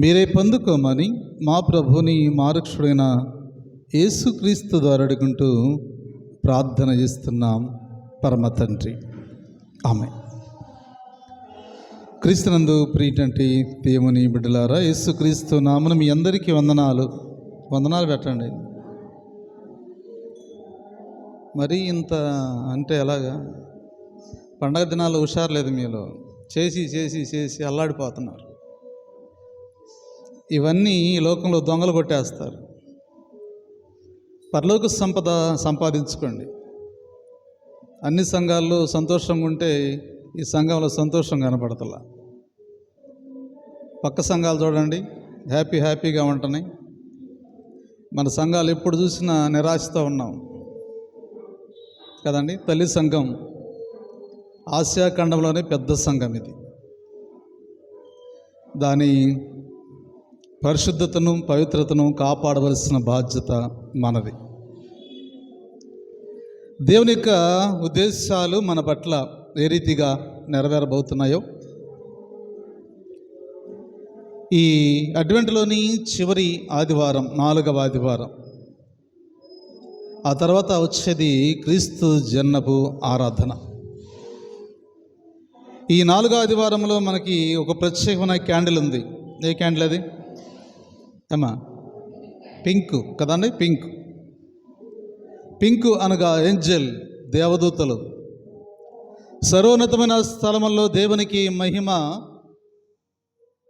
మీరే పొందుకోమని మా ప్రభుని మారక్షుడైన యేసుక్రీస్తు ద్వారా అడుగుంటూ ప్రార్థన చేస్తున్నాం పరమ తండ్రి. ఆమేన్. క్రీస్తునందు ప్రియటువంటి దేవుని బిడ్డలారా, యేసుక్రీస్తు నామమున మీ అందరికీ వందనాలు పెట్టండి. మరి ఇంత అంటే ఎలాగా? పండగ దినాలు హుషారు లేదు మీలో. చేసి అల్లాడిపోతున్నారు. ఇవన్నీ ఈ లోకంలో దొంగలు కొట్టేస్తారు. పరలోక సంపద సంపాదించుకోండి. అన్ని సంఘాల్లో సంతోషంగా ఉంటే ఈ సంఘంలో సంతోషం కనపడతలా. పక్క సంఘాలు చూడండి, హ్యాపీగా ఉంటున్నాయి. మన సంఘాలు ఎప్పుడు చూసినా నిరాశతో ఉన్నాం కదండి. తల్లి సంఘం ఆసియా ఖండంలోనే పెద్ద సంఘం ఇది. దాని పరిశుద్ధతను పవిత్రతను కాపాడవలసిన బాధ్యత మనది. దేవుని యొక్క ఉద్దేశాలు మన పట్ల ఏ రీతిగా నెరవేరబోతున్నాయో ఈ అడ్వెంట్లోని చివరి ఆదివారం, 4వ ఆదివారం, ఆ తర్వాత వచ్చేది క్రీస్తు జన్మపు ఆరాధన. ఈ 4వ ఆదివారంలో మనకి ఒక ప్రత్యేకమైన క్యాండిల్ ఉంది. ఏ క్యాండిల్ అది? పింక్ కదండి. పింక్ అనగా ఏంజెల్, దేవదూతలు. సర్వోన్నతమైన స్థలముల్లో దేవునికి మహిమ,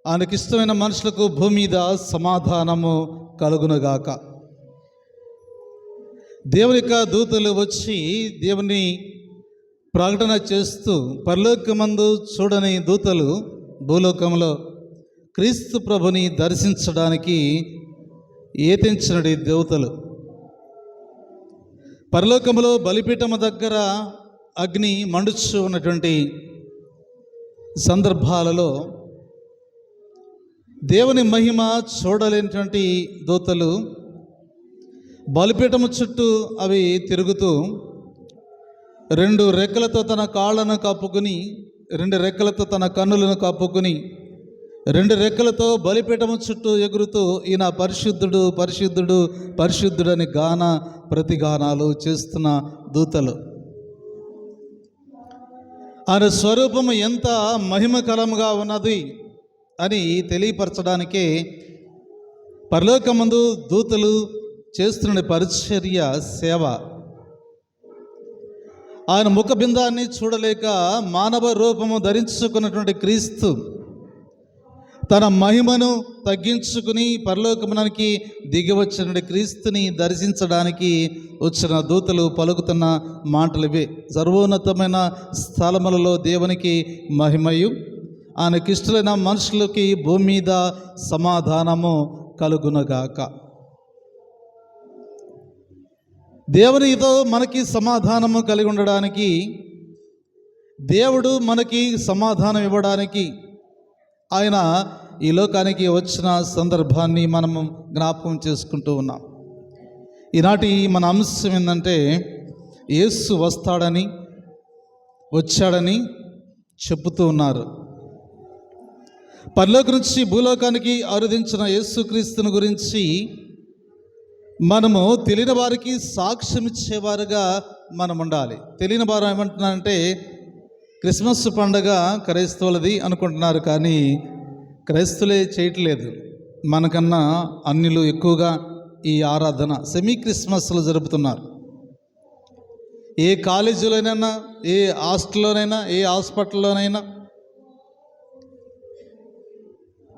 ఆయనకిష్టమైన మనుషులకు భూమి మీద సమాధానము కలుగునుగాక. దేవుని యొక్క దూతలు వచ్చి దేవుని ప్రకటన చేస్తూ, పరలోకమందు చూడని దూతలు భూలోకంలో క్రీస్తు ప్రభుని దర్శించడానికి ఏతించినడి దేవతలు. పరలోకములో బలిపీఠము దగ్గర అగ్ని మండుచు ఉన్నటువంటి సందర్భాలలో దేవుని మహిమ చూడలేనటువంటి దూతలు బలిపీఠము చుట్టూ అవి తిరుగుతూ 2 రెక్కలతో తన కాళ్ళను కప్పుకుని, 2 రెక్కలతో తన కన్నులను కప్పుకుని, 2 రెక్కలతో బలిపీఠము చుట్టూ ఎగురుతూ ఈయన పరిశుద్ధుడు పరిశుద్ధుడు పరిశుద్ధుడని ప్రతిగానాలు చేస్తున్న దూతలు. ఆయన స్వరూపము ఎంత మహిమకరముగా ఉన్నది అని తెలియపరచడానికే పరలోకమందు దూతలు చేస్తున్న పరిచర్య సేవ. ఆయన ముఖబిందాన్ని చూడలేక మానవ రూపము ధరించుకున్నటువంటి క్రీస్తు తన మహిమను తగ్గించుకుని పరలోకమునికి దిగి వచ్చిన క్రీస్తుని దర్శించడానికి వచ్చిన దూతలు పలుకుతున్న మాటలు ఇవే. సర్వోన్నతమైన స్థలములలో దేవునికి మహిమయు, ఆయనకిష్టులైన మనుషులకి భూమి మీద సమాధానము కలుగునగాక. దేవునితో మనకి సమాధానము కలిగి ఉండడానికి, దేవుడు మనకి సమాధానం ఇవ్వడానికి ఆయన ఈ లోకానికి వచ్చిన సందర్భాన్ని మనము జ్ఞాపకం చేసుకుంటూ ఉన్నాం. ఈనాటి మన అంశం ఏంటంటే, యేసు వచ్చాడని చెబుతూ ఉన్నారు. పరలోకం నుంచి భూలోకానికి ఆరాధించిన యేసుక్రీస్తుని గురించి మనము తెలియని వారికి సాక్ష్యం ఇచ్చేవారుగా మనం ఉండాలి. తెలియని వారు ఏమంటున్నారంటే, క్రిస్మస్ పండుగ క్రైస్తవులది అనుకుంటున్నారు, కానీ క్రైస్తవులే చేయట్లేదు. మనకన్నా అన్యులు ఎక్కువగా ఈ ఆరాధన సెమీ క్రిస్మస్లు జరుపుతున్నారు. ఏ కాలేజీలోనైనా, ఏ హాస్టల్లోనైనా, ఏ హాస్పిటల్లోనైనా,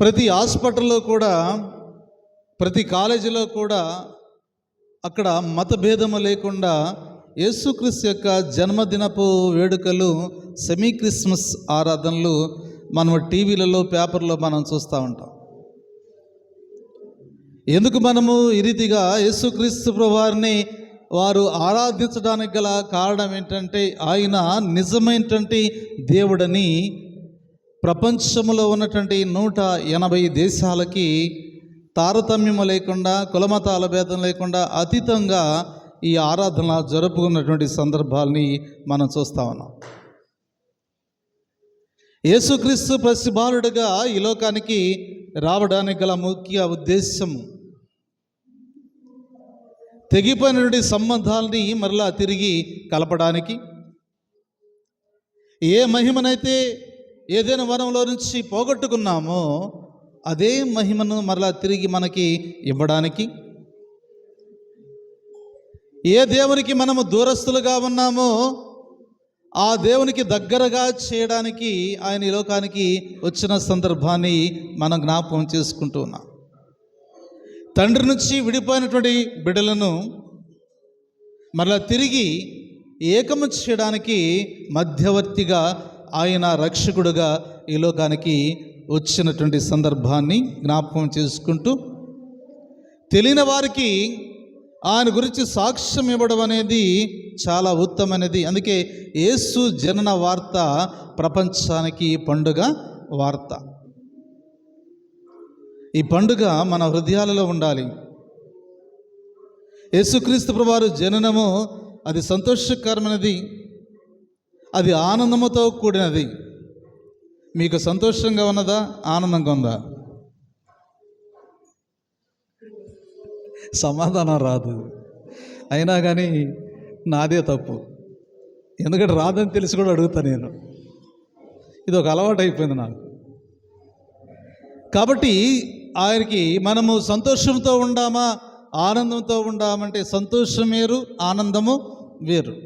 ప్రతి హాస్పిటల్లో కూడా, ప్రతి కాలేజీలో కూడా అక్కడ మతభేదము లేకుండా యేసుక్రీస్తు యొక్క జన్మదినపు వేడుకలు, సెమీ క్రిస్మస్ ఆరాధనలు మనం టీవీలలో, పేపర్లో మనం చూస్తూ ఉంటాం. ఎందుకు మనము ఈ రీతిగా యేసుక్రీస్తు ప్రభువారిని వారు ఆరాధించడానికి గల కారణం ఏంటంటే, ఆయన నిజమైనటువంటి దేవుడని ప్రపంచంలో ఉన్నటువంటి 180 దేశాలకి తారతమ్యము లేకుండా, కులమతాల భేదం లేకుండా అతీతంగా ఈ ఆరాధన జరుపుకున్నటువంటి సందర్భాల్ని మనం చూస్తూ ఉన్నాం. యేసుక్రీస్తు పసిబాలుడుగా ఈ లోకానికి రావడానికి గల ముఖ్య ఉద్దేశం తెగిపోయినటువంటి సంబంధాలని మరలా తిరిగి కలపడానికి, ఏ మహిమనైతే ఏదైనా వనంలో నుంచి పోగొట్టుకున్నామో అదే మహిమను మరలా తిరిగి మనకి ఇవ్వడానికి, ఏ దేవునికి మనము దూరస్తులుగా ఉన్నామో ఆ దేవునికి దగ్గరగా చేయడానికి ఆయన ఈ లోకానికి వచ్చిన సందర్భాన్ని మనం జ్ఞాపకం చేసుకుంటూ ఉన్నాం. తండ్రి నుంచి విడిపోయినటువంటి బిడ్డలను మరలా తిరిగి ఏకము చేయడానికి మధ్యవర్తిగా ఆయన రక్షకుడుగా ఈ లోకానికి వచ్చినటువంటి సందర్భాన్ని జ్ఞాపకం చేసుకుంటూ, తెలియని వారికి ఆయన గురించి సాక్ష్యం ఇవ్వడం అనేది చాలా ఉత్తమమైనది. అందుకే యేసు జనన వార్త ప్రపంచానికి పండుగ వార్త. ఈ పండుగ మన హృదయాలలో ఉండాలి. యేసుక్రీస్తు ప్రభువారు జననము అది సంతోషకరమైనది, అది ఆనందముతో కూడినది. మీకు సంతోషంగా ఉన్నదా, ఆనందంగా ఉందా? సమాధానం రాదు. అయినా కానీ నాదే తప్పు, ఎందుకంటే రాదని తెలిసి కూడా అడుగుతా నేను. ఇది ఒక అలవాటు అయిపోయింది నాకు. కాబట్టి ఆయనకి మనము సంతోషంతో ఉండామా, ఆనందంతో ఉండామంటే సంతోషం వేరు, ఆనందము వేరు.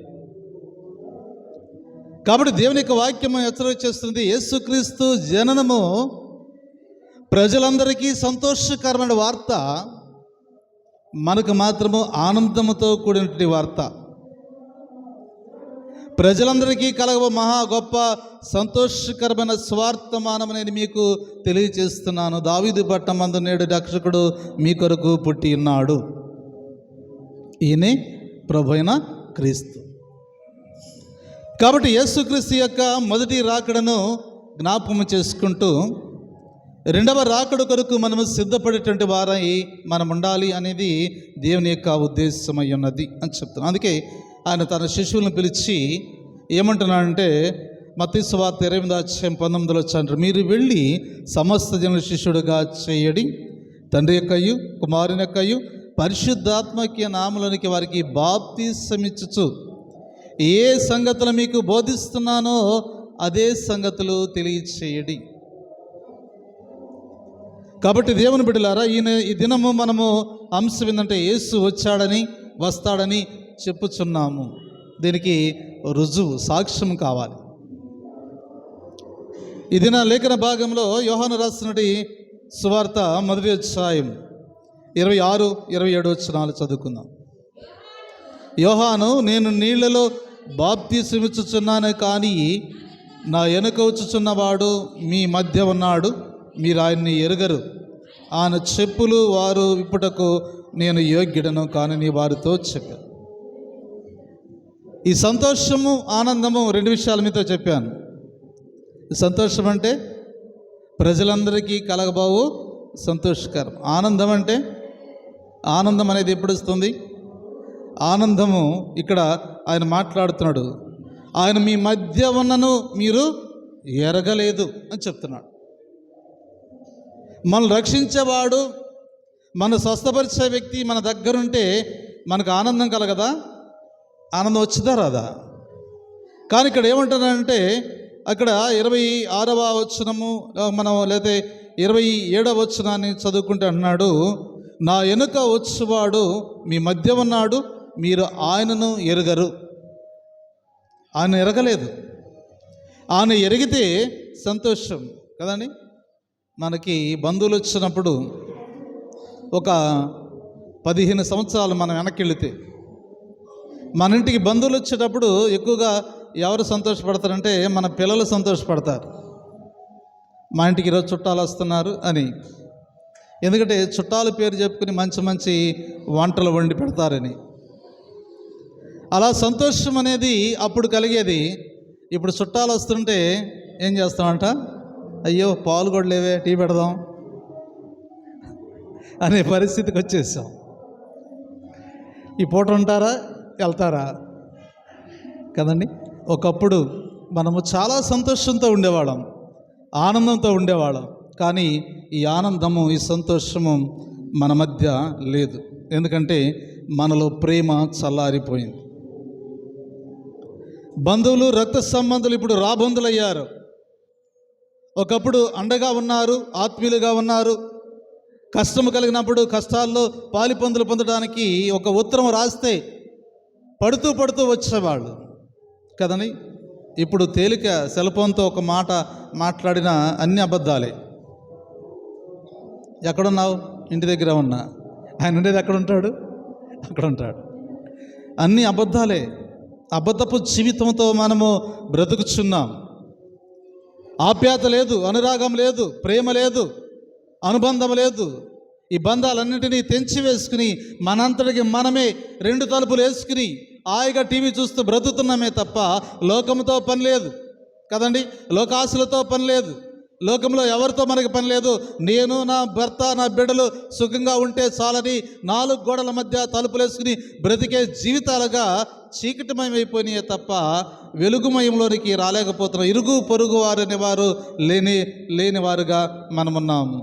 కాబట్టి దేవుని యొక్క వాక్యము హెచ్చరిక చేస్తుంది, యేసుక్రీస్తు జననము ప్రజలందరికీ సంతోషకరమైన వార్త, మనకు మాత్రము ఆనందముతో కూడినటువంటి వార్త. ప్రజలందరికీ కలగ మహా గొప్ప సంతోషకరమైన స్వార్థమానం నేను మీకు తెలియజేస్తున్నాను. దావీదు పట్టణమందు నేడు రక్షకుడు మీ కొరకు పుట్టి ఉన్నాడు. ఈయనే ప్రభువైన క్రీస్తు. కాబట్టి యేసుక్రీస్తు యొక్క మొదటి రాకడను జ్ఞాపకం చేసుకుంటూ రెండవ రాకడ కొరకు మనము సిద్ధపడేటువంటి వారై మనం ఉండాలి అనేది దేవుని యొక్క ఉద్దేశమై ఉన్నది అని చెప్తున్నాను. అందుకే ఆయన తన శిష్యులను పిలిచి ఏమంటున్నాడంటే, మత్తయి సువార్త 28:19 అంటారు, మీరు వెళ్ళి సమస్త జనుల శిష్యుడుగా చేయడి, తండ్రి యొక్కయు కుమారుని యొక్కయు పరిశుద్ధాత్మక నామములోనికి వారికి బాప్తిసమిచ్చుచు ఏ సంగతులు మీకు బోధిస్తున్నానో అదే సంగతులు తెలియచేయడి. కాబట్టి దేవుని బిడ్డలారా, ఈ దినము మనము అంశం ఏంటంటే యేసు వచ్చాడని వస్తాడని చెప్పుచున్నాము. దీనికి రుజువు, సాక్ష్యం కావాలి. ఈ దిన లేఖన భాగంలో యోహాను రాసినటి సువార్త మొదటి అధ్యాయం 26-27 వచనాలు చదువుకుందాం. యోహాను, నేను నీళ్లలో బాప్తిసమిచ్చుచున్నాను, కానీ నా వెనుక వచ్చుచున్నవాడు మీ మధ్య ఉన్నాడు, మీరు ఆయన్ని ఎరుగరు. ఆయన చెప్పులు వారు ఇప్పుటకు నేను యోగ్యుడను కానని వారితో చెప్పాను. ఈ సంతోషము ఆనందము రెండు విషయాలు మీతో చెప్పాను. సంతోషం అంటే ప్రజలందరికీ కలగబావు సంతోషకరం. ఆనందం అంటే, ఆనందం అనేది ఎప్పుడు వస్తుంది? ఆనందము ఇక్కడ ఆయన మాట్లాడుతున్నాడు, ఆయన మీ మధ్య ఉన్నను మీరు ఎరగలేదు అని చెప్తున్నాడు. మనల్ని రక్షించేవాడు, మన స్వస్థపరిచే వ్యక్తి మన దగ్గరుంటే మనకు ఆనందం కలగదా? ఆనందం వచ్చిందా రాదా? కానీ ఇక్కడ ఏమంటున్నాడంటే, అక్కడ 26వ వచనము మనం లేదా 27వ వచనాన్ని చదువుకుంటే అన్నాడు, నా వెనుక వచ్చేవాడు మీ మధ్య ఉన్నాడు, మీరు ఆయనను ఎరగరు. ఆయన ఎరగలేదు. ఆయన ఎరిగితే సంతోషం కదండి. మనకి బంధువులు వచ్చినప్పుడు ఒక 15 సంవత్సరాలు మనం వెనక్కి వెళితే, మన ఇంటికి బంధువులు వచ్చేటప్పుడు ఎక్కువగా ఎవరు సంతోషపడతారంటే మన పిల్లలు సంతోషపడతారు. మా ఇంటికి ఈరోజు చుట్టాలు వస్తున్నారు అని. ఎందుకంటే చుట్టాల పేరు చెప్పుకుని మంచి మంచి వంటలు వండి పెడతారని. అలా సంతోషం అనేది అప్పుడు కలిగేది. ఇప్పుడు చుట్టాలు వస్తుంటే ఏం చేస్తామంట, అయ్యో పాలు కూడా లేవే, టీ పెడదాం అనే పరిస్థితికి వచ్చేసాం. ఈ పూట ఉంటారా, వెళ్తారా కదండి. ఒకప్పుడు మనము చాలా సంతోషంతో ఉండేవాళ్ళం, ఆనందంతో ఉండేవాళ్ళం. కానీ ఈ ఆనందము, ఈ సంతోషము మన మధ్య లేదు. ఎందుకంటే మనలో ప్రేమ చల్లారిపోయింది. బంధువులు, రక్త సంబంధులు ఇప్పుడు రాబంధులయ్యారు. ఒకప్పుడు అండగా ఉన్నారు, ఆత్మీయులుగా ఉన్నారు. కష్టము కలిగినప్పుడు కష్టాల్లో పాలిపందులు పొందడానికి ఒక ఉత్తరం రాస్తే పడుతూ పడుతూ వచ్చేవాళ్ళు కదని. ఇప్పుడు తేలిక, సెల్ ఫోన్తో ఒక మాట మాట్లాడినా అన్ని అబద్ధాలే. ఎక్కడున్నావు? ఇంటి దగ్గర ఉన్నా. ఆయన ఉండేది ఎక్కడ ఉంటాడు? అక్కడ ఉంటాడు. అన్ని అబద్ధాలే. అబద్ధపు జీవితంతో మనము బ్రతుకుచున్నాం. ఆప్యాయత లేదు, అనురాగం లేదు, ప్రేమ లేదు, అనుబంధం లేదు. ఈ బంధాలన్నింటినీ తెంచి వేసుకుని మనంతటికి మనమే 2 తలుపులు వేసుకుని హాయిగా టీవీ చూస్తూ బ్రతుకుతున్నామే తప్ప లోకంతో పని లేదు కదండి. లోకాశలతో పని లేదు. లోకంలో ఎవరితో మనకి పని లేదు. నేను, నా భర్త, నా బిడ్డలు సుఖంగా ఉంటే చాలని 4 గోడల మధ్య తలుపులు వేసుకుని బ్రతికే జీవితాలుగా చీకటిమయమైపోయినాయే తప్ప వెలుగుమయంలోనికి రాలేకపోతున్నాం. ఇరుగు పొరుగు వారని వారు లేని వారుగా మనమున్నాము.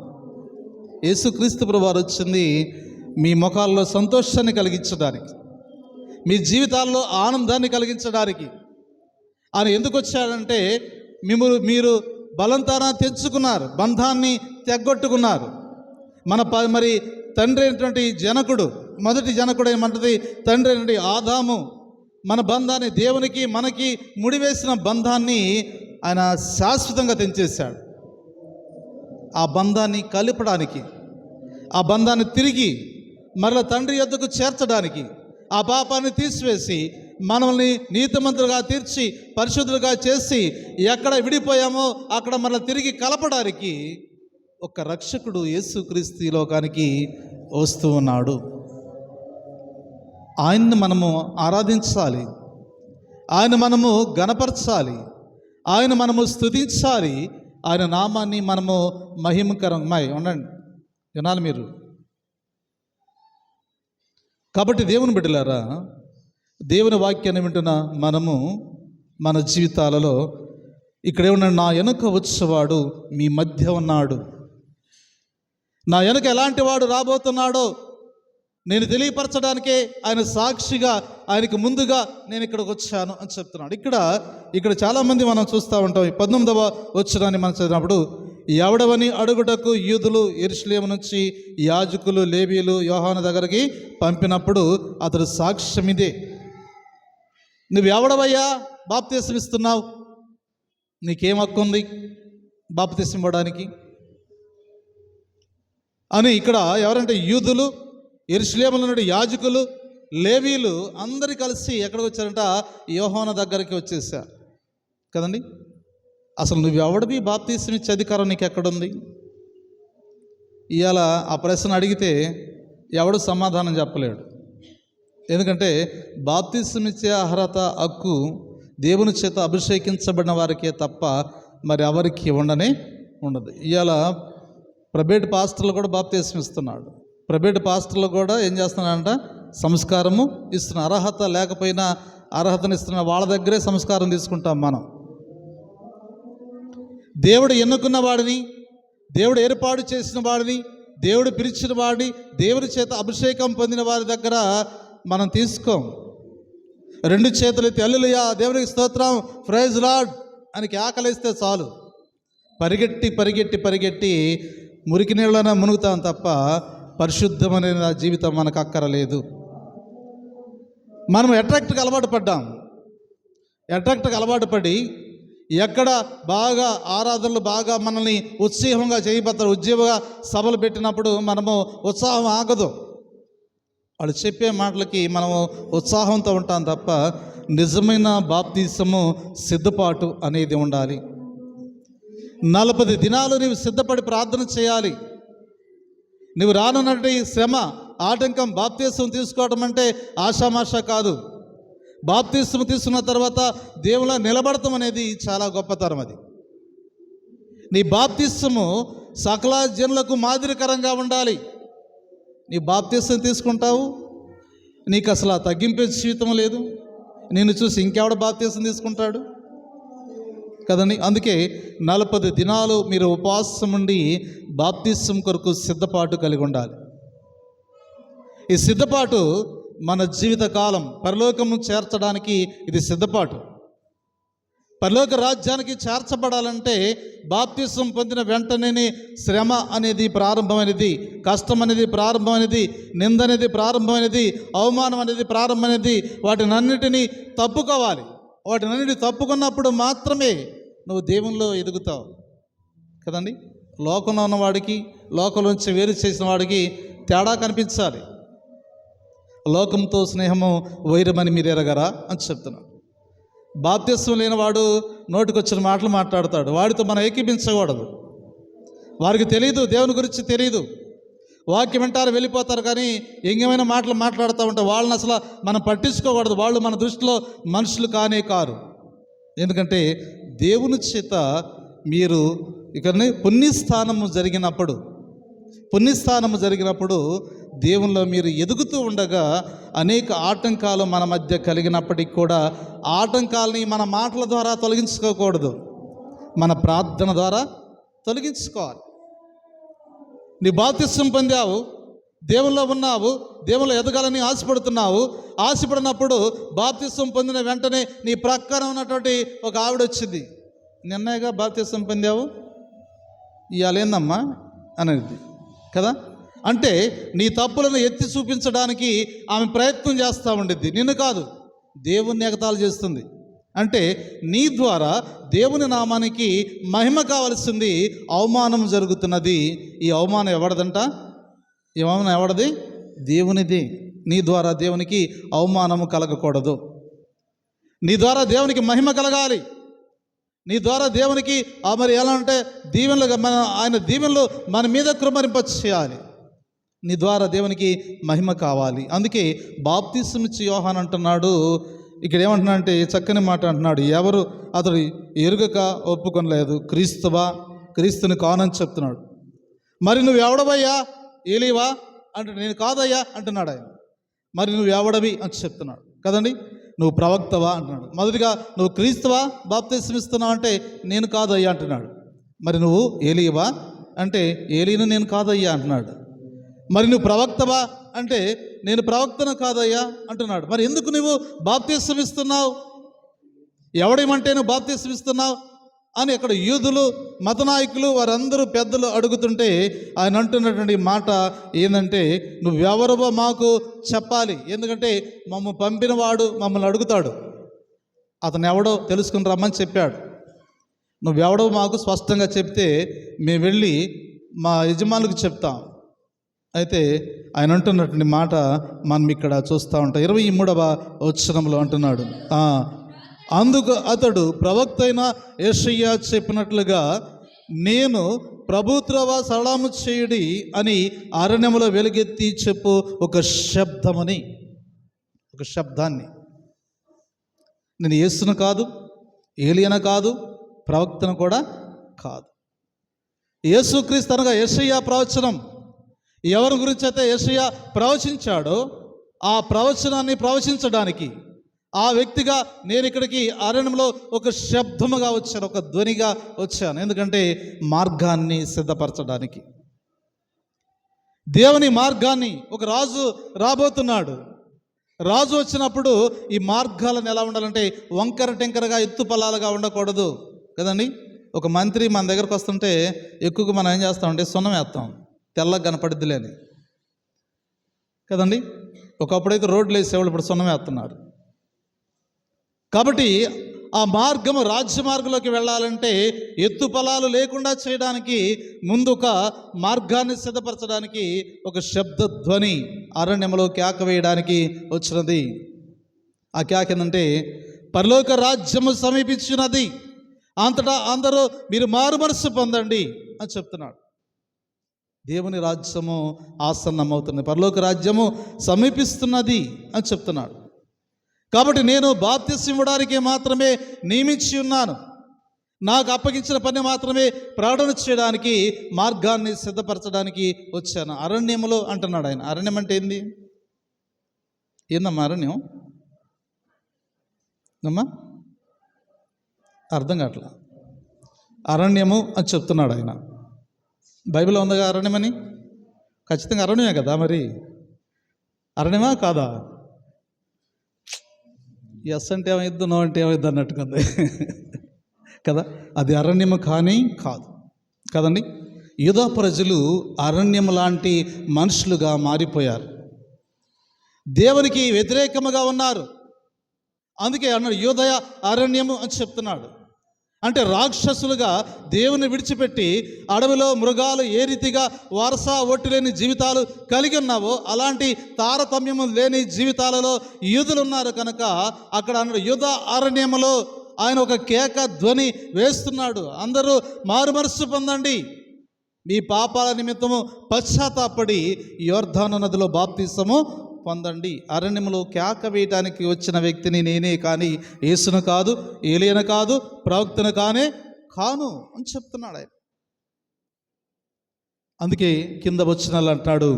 యేసుక్రీస్తు ప్రభువు వారు వచ్చింది మీ ముఖాల్లో సంతోషాన్ని కలిగించడానికి, మీ జీవితాల్లో ఆనందాన్ని కలిగించడానికి. ఆయన ఎందుకు వచ్చాడంటే మీరు బలంతాన తెచ్చుకున్నారు, బంధాన్ని తెగ్గొట్టుకున్నారు. మరి తండ్రి అయినటువంటి జనకుడు, మొదటి జనకుడు ఏమంటది, తండ్రి అయినటువంటి ఆదాము మన బంధాన్ని, దేవునికి మనకి ముడివేసిన బంధాన్ని ఆయన శాశ్వతంగా తెంచేశాడు. ఆ బంధాన్ని కలపడానికి, ఆ బంధాన్ని తిరిగి మరల తండ్రి యొద్దకు చేర్చడానికి, ఆ పాపాన్ని తీసివేసి మనల్ని నీతిమంతులుగా తీర్చి పరిశుద్ధులుగా చేసి ఎక్కడ విడిపోయామో అక్కడ మనల్ని తిరిగి కలపడానికి ఒక రక్షకుడు యేసుక్రీస్తు ఈ లోకానికి వస్తూ ఉన్నాడు. ఆయన్ని మనము ఆరాధించాలి, ఆయన మనము గణపరచాలి, ఆయన మనము స్తుతించాలి, ఆయన నామాన్ని మనము మహిమకరంగా ఉండండి. వినాలి మీరు. కాబట్టి దేవుని బిడ్డలారా, దేవుని వాక్యాన్ని వింటున్న మనము మన జీవితాలలో ఇక్కడేమన్నా, నా వెనుక వచ్చేవాడు మీ మధ్య ఉన్నాడు, నా వెనుక ఎలాంటి వాడు రాబోతున్నాడో నేను తెలియపరచడానికే ఆయన సాక్షిగా, ఆయనకు ముందుగా నేను ఇక్కడికి వచ్చాను అని చెప్తున్నాడు. ఇక్కడ చాలామంది మనం చూస్తూ ఉంటాం. 19వ వచనాన్ని మనం చదివినప్పుడు, ఎవడవని అడుగుటకు యూదులు యెరూషలేము నుంచి యాజకులు, లేవీయులు యోహాను దగ్గరికి పంపినప్పుడు అతడు సాక్ష్యం ఇదే, నువ్వు ఎవడవయ్యా బాప్తీసం ఇస్తున్నావు, నీకేం హక్కు ఉంది బాప్తీసం ఇవ్వడానికి అని. ఇక్కడ ఎవరంటే యూదులు, యెరూషలేములో ఉన్న యాజకులు, లేవీయులు అందరూ కలిసి ఎక్కడికి వచ్చారంట, యోహాను దగ్గరికి వచ్చేసారు కదండి. అసలు నువ్వు ఎవడివి బాప్తీసం ఇచ్చే అధికారం నీకు ఎక్కడుంది? ఇవాళ ఆ ప్రశ్న అడిగితే ఎవడు సమాధానం చెప్పలేడు. ఎందుకంటే బాప్తీసం ఇచ్చే అర్హత, హక్కు దేవుని చేత అభిషేకించబడిన వారికే తప్ప మరి ఎవరికి ఉండదు. ఇవాళ ప్రైవేట్ పాస్టర్లు కూడా బాప్తీసం ఇస్తున్నాడు. ప్రైవేట్ పాస్టర్లు కూడా ఏం చేస్తున్నారంట, సంస్కారము ఇస్తున్నారు. అర్హత లేకపోయినా అర్హతను ఇస్తున్న వాళ్ళ దగ్గరే సంస్కారం తీసుకుంటాం మనం. దేవుడు ఎన్నుకున్న వాడిని, దేవుడు ఏర్పాటు చేసిన వాడిని, దేవుడు పిలిచిన వాడిని, దేవుని చేత అభిషేకం పొందిన వారి దగ్గర మనం తీసుకోం. 2 చేతులు ఎత్తి హల్లెలూయా, దేవునికి స్తోత్రం, ప్రైజ్ లార్డ్ అని కేకలేస్తే చాలు, పరిగెట్టి మురికి నీళ్ళన మునుగుతాం తప్ప పరిశుద్ధమైన జీవితం మనకు అక్కరలేదు. మనం అట్రాక్ట్కి అలవాటు పడి ఎక్కడ బాగా ఆరాధనలు బాగా మనల్ని ఉత్సాహంగా చేయబోతారు, ఉద్యోగ సభలు పెట్టినప్పుడు మనము ఉత్సాహం ఆగదు. వాళ్ళు చెప్పే మాటలకి మనము ఉత్సాహంతో ఉంటాం తప్ప నిజమైన బాప్తీసము సిద్ధపాటు అనేది ఉండాలి. 40 దినాలు నీవు సిద్ధపడి ప్రార్థన చేయాలి. నువ్వు రానున్నట్టు శ్రమ, ఆటంకం, బాప్తీసం తీసుకోవడం అంటే ఆషామాషా కాదు. బాప్తీసం తీసుకున్న తర్వాత దేవుళ్ళ నిలబడటం అనేది చాలా గొప్పతరం. అది నీ బాప్తీసము సకల జనులకు మాదిరికరంగా ఉండాలి. నీ బాప్తీసం తీసుకుంటావు, నీకు అసలు ఆ తగ్గింపే జీవితం లేదు, నిన్ను చూసి ఇంకెవడ బాప్తీసం తీసుకుంటాడు? కదండి. అందుకే 40 దినాలు మీరు ఉపవాసం ఉండి బాప్తిసం కొరకు సిద్ధపాటు కలిగి ఉండాలి. ఈ సిద్ధపాటు మన జీవితకాలం పరలోకము చేర్చడానికి ఇది సిద్ధపాటు. పరలోక రాజ్యానికి చేర్చబడాలంటే బాప్తిసం పొందిన వెంటనే శ్రమ అనేది ప్రారంభమైనది, కష్టం అనేది ప్రారంభమైనది, నింద అనేది ప్రారంభమైనది, అవమానం అనేది ప్రారంభమైనది. వాటినన్నిటినీ తప్పుకోవాలి. వాటినన్నిటిని తప్పుకున్నప్పుడు మాత్రమే నువ్వు దేవునిలో ఎదుగుతావు కదండి. లోకంలో ఉన్నవాడికి లోకంలోంచి వేరు చేసిన వాడికి తేడా కనిపించాలి. లోకంతో స్నేహము వైరమని మీరు ఎరగరా అని చెప్తున్నాడు. బాప్తిస్వం లేనివాడు నోటికొచ్చిన మాటలు మాట్లాడతాడు. వాడితో మనం ఏకీపించకూడదు. వారికి తెలియదు, దేవుని గురించి తెలియదు. వాక్యం వింటారు, వెళ్ళిపోతారు, కానీ ఎంగమైన మాటలు మాట్లాడుతూ ఉంటారు. వాళ్ళని అసలు మనం పట్టించుకోకూడదు. వాళ్ళు మన దృష్టిలో మనుషులు కానే కారు. ఎందుకంటే దేవుని చేత మీరు ఇక్కడ పుణ్యస్థానము జరిగినప్పుడు దేవునిలో మీరు ఎదుగుతూ ఉండగా అనేక ఆటంకాలు మన మధ్య కలిగినప్పటికీ కూడా ఆటంకాలని మన మాటల ద్వారా తొలగించుకోకూడదు, మన ప్రార్థన ద్వారా తొలగించుకోవాలి. నీ బాప్తిస్వం పొందావు, దేవుల్లో ఉన్నావు, దేవుల్లో ఎదగాలని ఆశపడినప్పుడు బాప్తిస్వం పొందిన వెంటనే నీ ప్రక్కన ఉన్నటువంటి ఒక ఆవిడ వచ్చింది. నిన్నగా బాప్తిస్వం పొందావు, ఇవాళ ఏందమ్మా అనేది కదా. అంటే నీ తప్పులను ఎత్తి చూపించడానికి ఆమె ప్రయత్నం చేస్తూ ఉండిద్ది, నిన్ను కాదు, దేవుని ఎగతాళి చేస్తుంది. అంటే నీ ద్వారా దేవుని నామానికి మహిమ కావలసింది, అవమానం జరుగుతున్నది. ఈ అవమానం ఎవడదంట? ఈ అవమానం ఎవడది? దేవునిది. నీ ద్వారా దేవునికి అవమానము కలగకూడదు. నీ ద్వారా దేవునికి మహిమ కలగాలి. నీ ద్వారా దేవునికి మరి ఎలా అంటే దీవెనలుగా ఆయన దీవెనలు మన మీద కృమరింపచేయాలి. నీ ద్వారా దేవునికి మహిమ కావాలి. అందుకే బాప్తిస్మం ఇచ్చి యోహాను అంటున్నాడు, ఇక్కడ ఏమంటున్నాడంటే చక్కని మాట అంటున్నాడు, ఎవరు అతడు ఎరుగక ఒప్పుకొనలేదు, క్రీస్తుని కానని చెప్తున్నాడు. మరి నువ్వు ఎవడవయ్యా, ఏలీవా అంటే నేను కాదయ్యా అంటున్నాడు ఆయన. మరి నువ్వు ఎవడవి అని చెప్తున్నాడు కదండి. నువ్వు ప్రవక్తవా అంటున్నాడు. మొదటిగా నువ్వు క్రీస్తువా బాప్తిస్మం ఇస్తున్నావు అంటే నేను కాదయ్యా అంటున్నాడు. మరి నువ్వు ఏలీవా అంటే ఏలీను నేను కాదయ్యా అంటున్నాడు. మరి నువ్వు ప్రవక్తవా అంటే నేను ప్రవక్తను కాదయ్యా అంటున్నాడు. మరి ఎందుకు నువ్వు బాప్తిస్మం ఇస్తున్నావు, ఎవడేమంటే నువ్వు బాప్తిస్మం ఇస్తున్నావు అని అక్కడ యూదులు, మత నాయకులు, వారందరూ పెద్దలు అడుగుతుంటే ఆయన అంటున్నటువంటి మాట ఏంటంటే నువ్వెవరవో మాకు చెప్పాలి. ఎందుకంటే మమ్మల్ని పంపినవాడు మమ్మల్ని అడుగుతాడు, అతను ఎవడో తెలుసుకుని రమ్మని చెప్పాడు. నువ్వెవడో మాకు స్పష్టంగా చెప్తే మేము వెళ్ళి మా యజమానులకు చెప్తాం. అయితే ఆయన అంటున్నటువంటి మాట మనం ఇక్కడ చూస్తూ ఉంటాం. 23వ వచనంలో అంటున్నాడు, అందుకు అతడు ప్రవక్త అయిన యెషయా చెప్పినట్లుగా నేను ప్రభుత్వ సలాము చేయుడి అని అరణ్యములో వెలుగెత్తి చెప్పు ఒక శబ్దాన్ని. నేను యేసును కాదు, ఏలియను కాదు, ప్రవక్తను కూడా కాదు. యేసుక్రీస్తు అనగా యెషయా ప్రవచనం. ఎవరి గురించి అయితే యెషయా ప్రవచించాడో ఆ ప్రవచనాన్ని ప్రవచించడానికి ఆ వ్యక్తిగా నేను ఇక్కడికి అరణ్యంలో ఒక శబ్దముగా వచ్చాను, ఒక ధ్వనిగా వచ్చాను. ఎందుకంటే మార్గాన్ని సిద్ధపరచడానికి, దేవుని మార్గాన్ని. ఒక రాజు రాబోతున్నాడు. రాజు వచ్చినప్పుడు ఈ మార్గాలను ఎలా ఉండాలంటే వంకర టెంకరగా ఎత్తు పొలాలుగా ఉండకూడదు కదండి. ఒక మంత్రి మన దగ్గరకు వస్తుంటే ఎక్కువగా మనం ఏం చేస్తామంటే సున్నం వేస్తాం, తెల్లగా కనపడిద్దిలే అని కదండి. ఒకప్పుడైతే రోడ్లు వేసేవాళ్ళు, ఇప్పుడు సున్నం వేస్తున్నారు. కాబట్టి ఆ మార్గము రాజ్య మార్గంలోకి వెళ్ళాలంటే ఎత్తు పొలాలు లేకుండా చేయడానికి ముందు ఒక మార్గాన్ని సిద్ధపరచడానికి ఒక శబ్ద ధ్వని అరణ్యంలో కేక వేయడానికి వచ్చినది. ఆ కేక ఏంటంటే పరలోక రాజ్యము సమీపించినది, అంతటా అందరూ మీరు మారు మనస్సు పొందండి అని చెప్తున్నాడు. దేవుని రాజ్యము ఆసన్నమవుతుంది, పరలోక రాజ్యము సమీపిస్తున్నది అని చెప్తున్నాడు. కాబట్టి నేను బాప్తిస్మం ఇవ్వడానికి మాత్రమే నియమించి ఉన్నాను, నాకు అప్పగించిన పని మాత్రమే ప్రకటన చేయడానికి, మార్గాన్ని సిద్ధపరచడానికి వచ్చాను. అరణ్యములో అంటున్నాడు ఆయన. అరణ్యం అంటే ఏందమ్మా అరణ్యం? అమ్మా అర్థం కావట్లా. అరణ్యము అని చెప్తున్నాడు ఆయన. బైబిల్లో ఉందిగా అరణ్యమని. ఖచ్చితంగా అరణ్యమే కదా మరి. అరణ్యమా కాదా? ఎస్ అంటే ఏమైద్దు, నో అంటే ఏమైద్దు అన్నట్టుగా ఉంది కదా. అది అరణ్యము కానీ కాదు కదండి. యూదా ప్రజలు అరణ్యం లాంటి మనుషులుగా మారిపోయారు, దేవునికి వ్యతిరేకముగా ఉన్నారు. అందుకే అన్నాడు యూదయ అరణ్యము అని చెప్తున్నాడు. అంటే రాక్షసులుగా దేవుని విడిచిపెట్టి అడవిలో మృగాలు ఏ రీతిగా వారస ఒట్టు లేని జీవితాలు కలిగి ఉన్నావో అలాంటి తారతమ్యము లేని జీవితాలలో యూదులు ఉన్నారు కనుక అక్కడ అన్నాడు యూదా అరణ్యములో ఆయన ఒక కేక ధ్వని వేస్తున్నాడు. అందరూ మారుమనస్సు పొందండి, మీ పాపాల నిమిత్తము పశ్చాత్తాపడి యోర్దాను నదిలో బాప్తిసము పొందండి. అరణ్యములో కేక వేయటానికి వచ్చిన వ్యక్తిని నేనే కానీ యేసును కాదు, ఏలియను కాదు, ప్రవక్తను కాను అని చెప్తున్నాడు ఆయన. అందుకే కింద వచనాలు అంటాడు,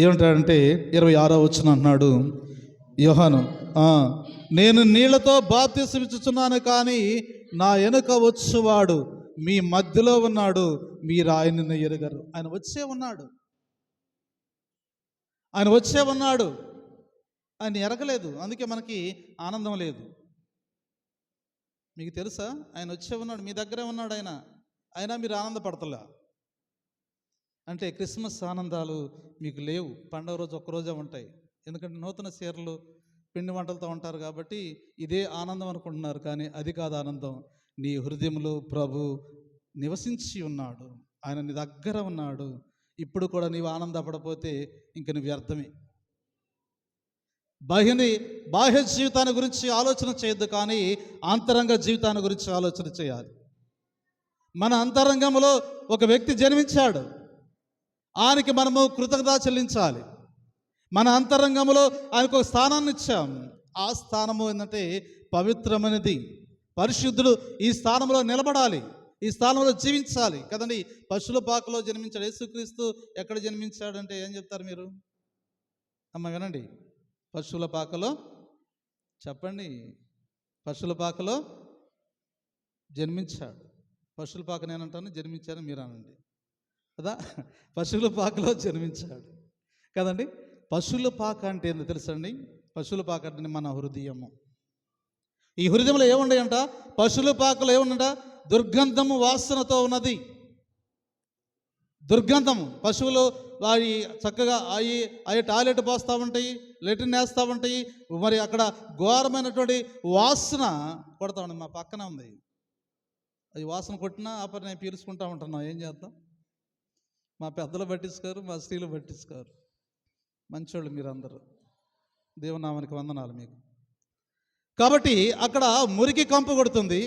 ఏమంటాడంటే 26వ వచనం అంటున్నాడు యోహాను, నేను నీళ్లతో బాప్తిసం ఇచ్చుచున్నాను కానీ నా వెనుక వచ్చువాడు మీ మధ్యలో ఉన్నాడు, మీరు ఆయనను ఎరుగరు. ఆయన వచ్చే ఉన్నాడు, ఆయన ఎరగలేదు. అందుకే మనకి ఆనందం లేదు. మీకు తెలుసా, ఆయన వచ్చే ఉన్నాడు, మీ దగ్గరే ఉన్నాడు ఆయన, అయినా మీరు ఆనందపడతలా. అంటే క్రిస్మస్ ఆనందాలు మీకు లేవు. పండుగ రోజు ఒక్కరోజే ఉంటాయి. ఎందుకంటే నూతన చీరలు పిండి వంటలతో ఉంటారు కాబట్టి ఇదే ఆనందం అనుకుంటున్నారు. కానీ అది కాదు ఆనందం. నీ హృదయంలో ప్రభు నివసించి ఉన్నాడు, ఆయన నీ దగ్గర ఉన్నాడు. ఇప్పుడు కూడా నీవు ఆనందపడపోతే ఇంక నువ్వు వ్యర్థమే. బాహ్య జీవితాన్ని గురించి ఆలోచన చేయొద్దు, కానీ అంతరంగ జీవితాన్ని గురించి ఆలోచన చేయాలి. మన అంతరంగంలో ఒక వ్యక్తి జన్మించాడు, ఆయనకి మనము కృతజ్ఞత చెల్లించాలి. మన అంతరంగంలో ఆయనకు ఒక స్థానాన్ని ఇచ్చాం. ఆ స్థానము ఏంటంటే పవిత్రమైనది. పరిశుద్ధుడు ఈ స్థానంలో నిలబడాలి, ఈ స్థానంలో జీవించాలి కదండి. పశువుల పాకలో జన్మించాడు యేసుక్రీస్తు. ఎక్కడ జన్మించాడంటే ఏం చెప్తారు మీరు? అమ్మ వినండి, పశువుల పాకలో చెప్పండి. పశువుల పాకలో జన్మించాడు. పశువుల పాక నేనంటాను, జన్మించాను మీరు అనండి కదా. పశువుల పాకలో జన్మించాడు కదండి. పశువుల పాక అంటే ఏందో తెలుసండి? పశువుల పాక అంటే మన హృదయము. ఈ హృదయంలో ఏముండయంట? పశువుల పాకలో ఏముండ? దుర్గంధము వాసనతో ఉన్నది. దుర్గంధము. పశువులు అవి చక్కగా అవి టాయిలెట్ పోస్తూ ఉంటాయి, లెట్రిన్ వేస్తూ ఉంటాయి, మరి అక్కడ ఘోరమైనటువంటి వాసన కొడతా ఉంది. మా పక్కన ఉంది, అది వాసన కొట్టినా ఆపరి నేను పీల్చుకుంటా ఉంటున్నాం. ఏం చేద్దాం? మా పెద్దలు పట్టించుకోరు, మా స్త్రీలు పట్టించుకోరు. మంచోళ్ళు మీరందరూ, దేవునామానికి వందనాలు మీకు. కాబట్టి అక్కడ మురికి కంపు కొడుతుంది,